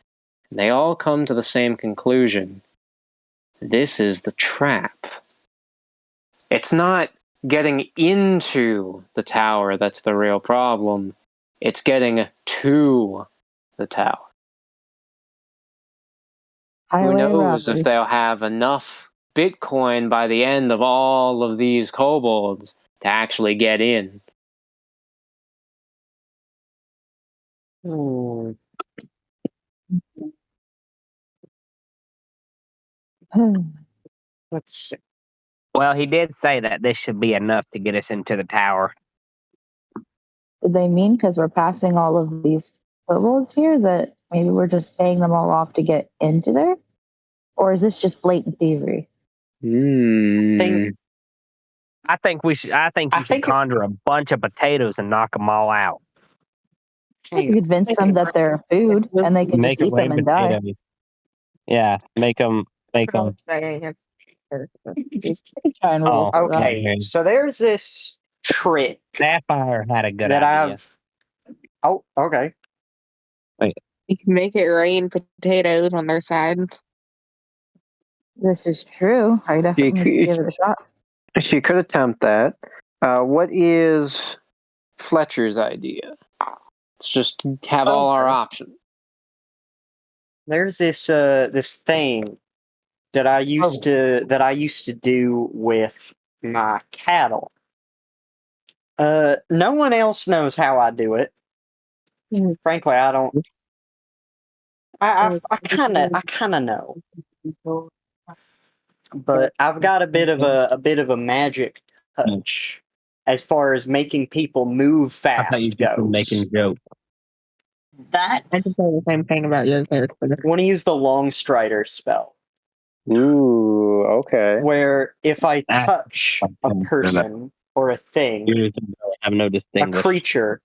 They all come to the same conclusion. This is the trap. It's not getting into the tower that's the real problem. It's getting to the tower. Who highway knows if robbery. they'll have enough Bitcoin by the end of all of these kobolds to actually get in. Let's see. well, he did say that this should be enough to get us into the tower. Did they mean because we're passing all of these kobolds here that maybe we're just paying them all off to get into there? Or is this just blatant thievery? Think, I think we should. I think I you should think conjure a bunch of potatoes and knock them all out. You convince them that they're food and they can Make just them eat them and die. potatoes. Yeah, make them. Make them. I could try and roll Oh, for that. okay. So there's this trick Sapphire had a good that idea. I've. Oh, okay. You can make it rain potatoes on their sides. This is true. I definitely could give it a shot. She could attempt that. What is Fletcher's idea? Let's just have all our options. There's this thing that I used to do with my cattle. No one else knows how I do it. Frankly, I don't. I kind of know. but I've got a bit of a magic touch as far as making people move I thought you fast just were goes. making a joke. I can That's say the same thing about your character. I want to use the Long Strider spell, Ooh, okay. where if I Ah, touch a person or a thing, You have no a distinguish. creature,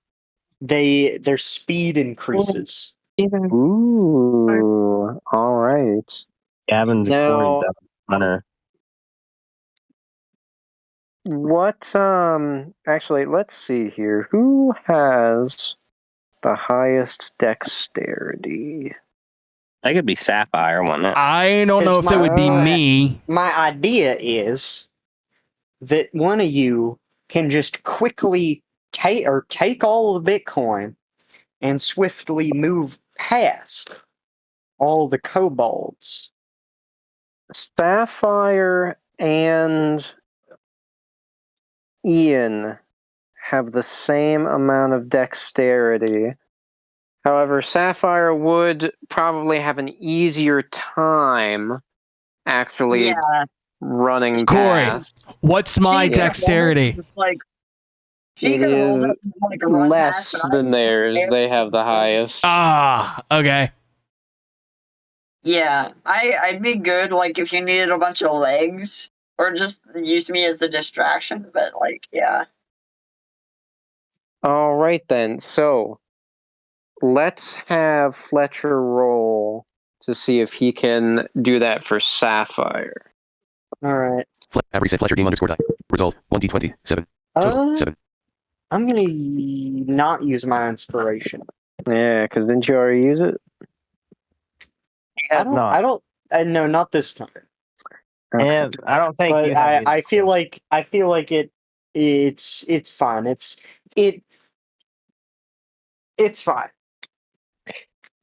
their speed increases. Even Ooh, all right. Gavin's a quarry Now, hunter. what? Actually, let's see here. Who has the highest dexterity? That could be Sapphire, wouldn't it? I don't know if it would be me. My idea is that one of you can just quickly take all of the Bitcoin and swiftly move past all the kobolds. Sapphire and Ian have the same amount of dexterity. However, Sapphire would probably have an easier time actually running Corey, past. what's my She could dexterity? almost, like, she It could hold is up and, like, run past, less but than theirs. They have the highest. Ah, okay. Yeah, I'd be good, like, if you needed a bunch of legs, or just use me as a distraction, but, like, yeah. All right then. So let's have Fletcher roll to see if he can do that for Sapphire. All right. Average set Fletcher game underscore die. Result 1d20 7. Total 7. I'm gonna not use my inspiration. Yeah, because didn't you already use it? He has not. I don't. No, not this time. Yeah, I don't think But you have. I feel like it's fine. It's fine.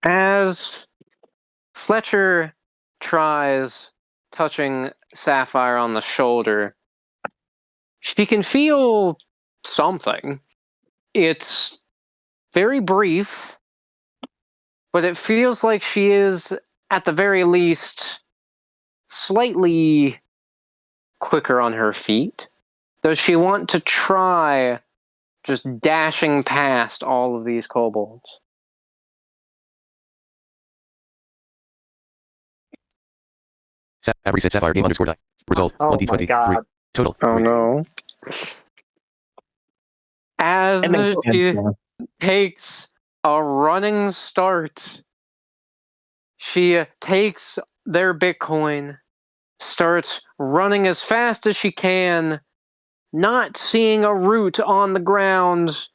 As Fletcher tries touching Sapphire on the shoulder, she can feel something. It's very brief, but it feels like she is, at the very least, slightly quicker on her feet. Does she want to try just dashing past all of these kobolds? Average set Sapphire game underscore die. Result Oh my 1d20 3. god. Total Oh 3. no. As It makes she sense. takes a running start, she takes their Bitcoin, starts running as fast as she can, not seeing a root on the ground,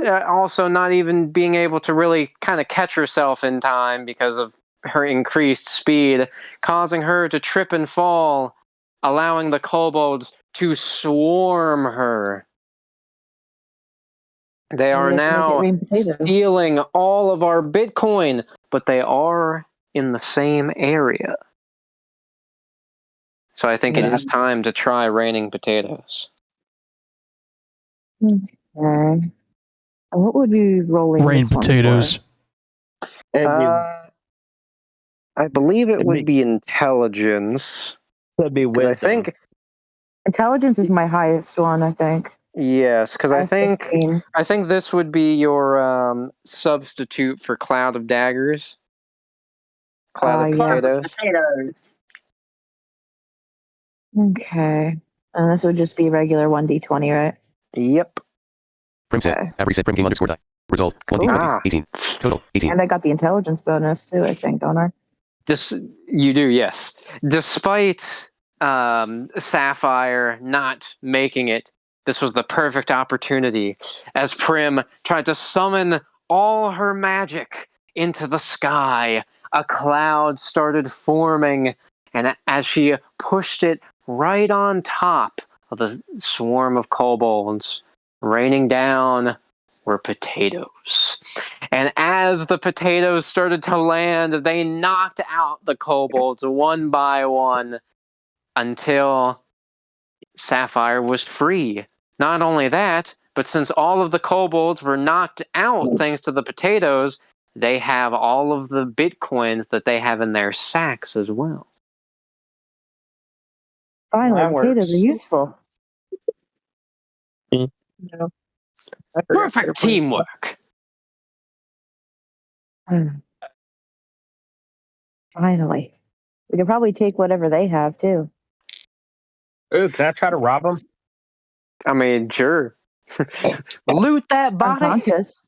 also not even being able to really kind of catch herself in time because of her increased speed, causing her to trip and fall, allowing the kobolds to swarm her. They are We have to make it now rain potatoes. stealing all of our Bitcoin, but they are in the same area. So I think it is time to try raining potatoes. Okay. What would we be rolling Rain this one potatoes. I believe it it'd would be- be intelligence. Could be Because I wisdom. think, for? Intelligence is my highest one, I think. yes, because I have think 15. this would be your substitute for Cloud of Daggers. Cloud of Yeah. Potatoes. Potatoes. Okay. And this would just be regular 1d20, right? Yep. Prim set. Okay. Average set prim game underscore die. Result 1d20 18. Total 18. And I got the intelligence bonus too, I think, don't I? You do, yes. Despite Sapphire not making it, this was the perfect opportunity as Prim tried to summon all her magic into the sky. A cloud started forming, and as she pushed it right on top of the swarm of kobolds, raining down were potatoes. And as the potatoes started to land, they knocked out the kobolds one by one until Sapphire was free. Not only that, but since all of the kobolds were knocked out thanks to the potatoes, they have all of the bitcoins that they have in their sacks as well. Finally, That potatoes are works. useful. No. I forgot Perfect your point. teamwork. Finally. We could probably take whatever they have, too. Ooh, can I try to rob them? I mean, sure. Loot that body. Unconscious.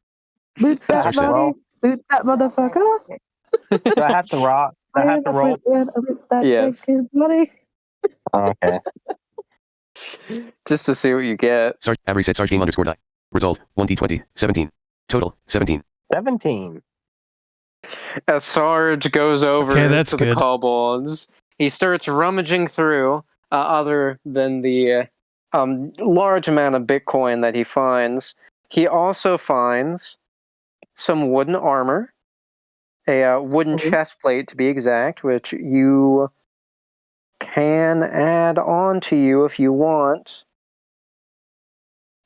Loot Do I that have to money. roll? Loot that motherfucker. Do I have to rob? Do I have to roll? Loot that Yes. kid's money. Oh, okay. Just to see what you get. Avery said Sarge game underscore die. Result 1d20 17. Total 17. 17. As Sarge goes over Okay, that's to the good. kobolds, he starts rummaging through, other than the large amount of Bitcoin that he finds. He also finds some wooden armor, a wooden chest plate to be exact, which you can add on to you if you want.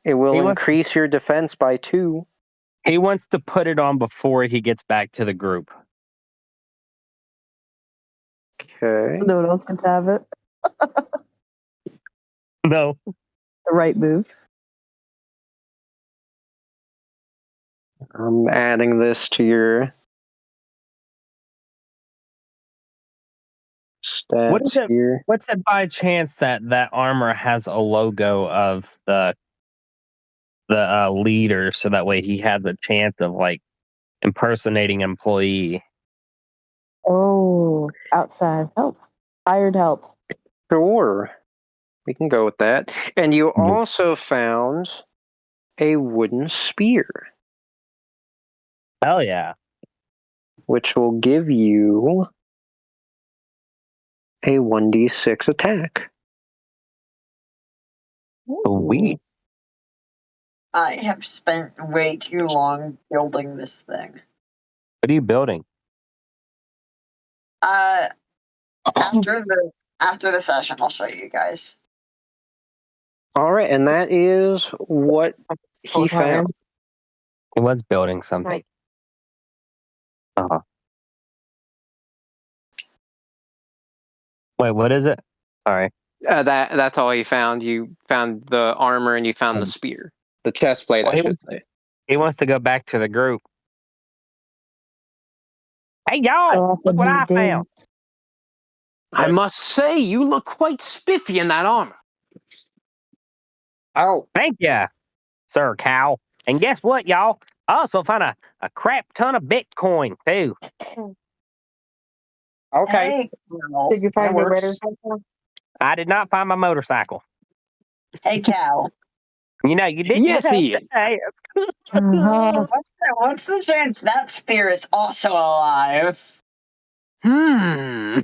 It will increase your defense by 2. He wants to put it on before he gets back to the group. Okay. So no one else can have it. No. The right move. I'm adding this to your stats here. What's it by chance that armor has a logo of the leader, so that way he has a chance of like impersonating employee? Oh, outside help. Hired help. Sure. We can go with that. And you also found a wooden spear. Hell yeah. Which will give you a 1d6 attack. Sweet. I have spent way too long building this thing. What are you building? After the session, I'll show you guys. Alright, and that is what he found. He was building something. Right. Uh-huh. Wait, what is it? Sorry. That's all he found. You found the armor and you found the spear. The chest plate, I should say. He wants to go back to the group. Hey, y'all! Look what I found! I must say, you look quite spiffy in that armor. Oh. Thank ya, Sir Cow. And guess what, y'all? I also found a crap ton of Bitcoin, too. Okay. Hey, Cal. Did you find That your works. motorcycle? I did not find my motorcycle. Hey, Cal. You know, you didn't. Yes, he is. Hey, What's the chance that spear is also alive? I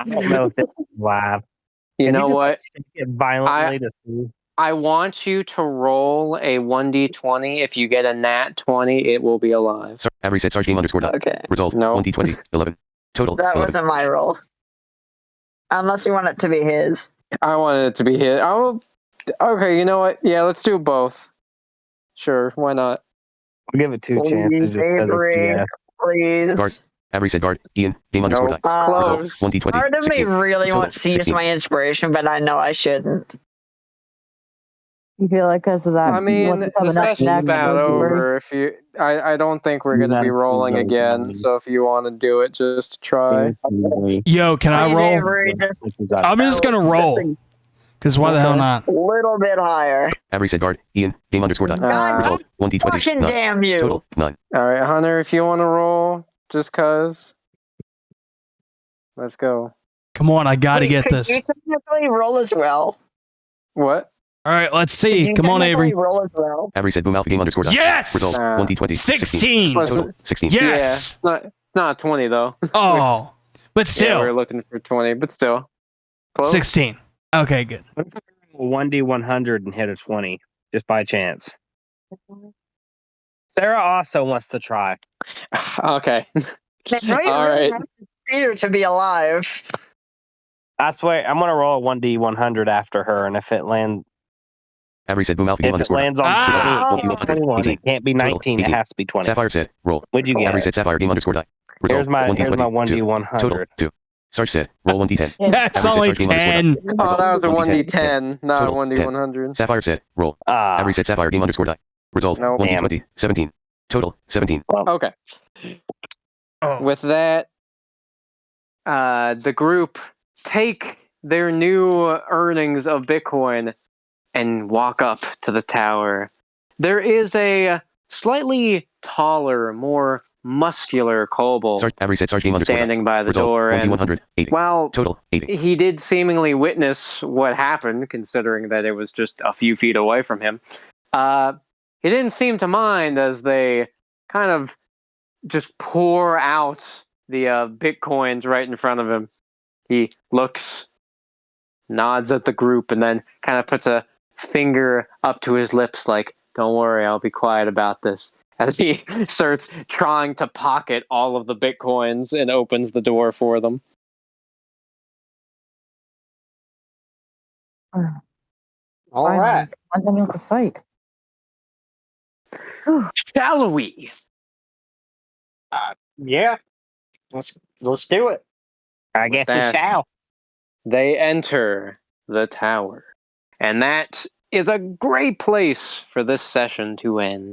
don't know if it's live. You Did he know just what? shake it violently to see? I want you to roll a 1d20. If you get a nat 20, it will be alive. Avery said Sarge game underscore die. Okay. Result 1d20 11. Total That 11. wasn't my roll. Unless you want it to be his. I wanted it to be hit. Okay, you know what? Yeah, let's do both. Sure, why not? I'll give it 2 chances just because Avery, please. Guard. Avery said guard. Ian. Game underscore die. Result Close. 1d20 Part of me 16. really Total wants to use 16. my inspiration, but I know I shouldn't. You feel like because of that? I mean, what's the coming up session's next? about would you worry? over. If you, I don't think we're going to be rolling again. So if you want to do it, just try. Yo, can I Please, roll? Avery, I'm just gonna roll. Because why the hell not? a little bit higher. Avery said guard. Ian. Game underscore die. God Result 1d20 fucking 9. damn you. Total 9. All right, Hunter, if you want to roll, just cause. Let's go. Come on, I gotta Wait, get could this. you technically roll as well? What? All right, let's Could see. you Come on, technically Avery. roll as well? Avery said boom alpha game underscore die. Yes! Result 1d20 16. Total 16. Yes. Yeah, it's not 20 though. Oh, but Yeah, still. we're looking for 20, but still. Close. 16. Okay, good. 1d100 and hit a 20 just by chance. Sarah also wants to try. Okay. Now, you All really right. have to fear to be alive. I swear, I'm gonna roll a 1d100 after her, and if it lands, Avery said boom alpha game if it underscore die. lands on Ah! 20, it can't be 21. It can't be 19. It has to be 20. Sapphire said roll. What'd you get? Avery said sapphire game underscore die. Result Here's my 1d20 2. 1d100. Total 2. Sarge said, roll 1d10. That's Avery said, only Sarge game underscore 10. die. Oh, Result, that was a 1d10. 1d10, not Total, 1d100. Sapphire said, roll. Avery said, Sapphire game underscore die. Result, Nope. 1d20. 17. Total, 17. Okay. Oh. With that, the group take their new earnings of Bitcoin and walk up to the tower. There is a slightly taller, more muscular kobold Sarge, Avery said, Sarge game underscore die. standing by the Result, door, and 1d100. 80. while Total, 80. he did seemingly witness what happened, considering that it was just a few feet away from him, he didn't seem to mind as they kind of just pour out the Bitcoins right in front of him. He looks, nods at the group, and then kind of puts a finger up to his lips like, don't worry, I'll be quiet about this. As he starts trying to pocket all of the Bitcoins and opens the door for them. All right. One time you have to fight. Shall we? Yeah. Let's do it. I guess we that, shall. They enter the tower. And that is a great place for this session to end.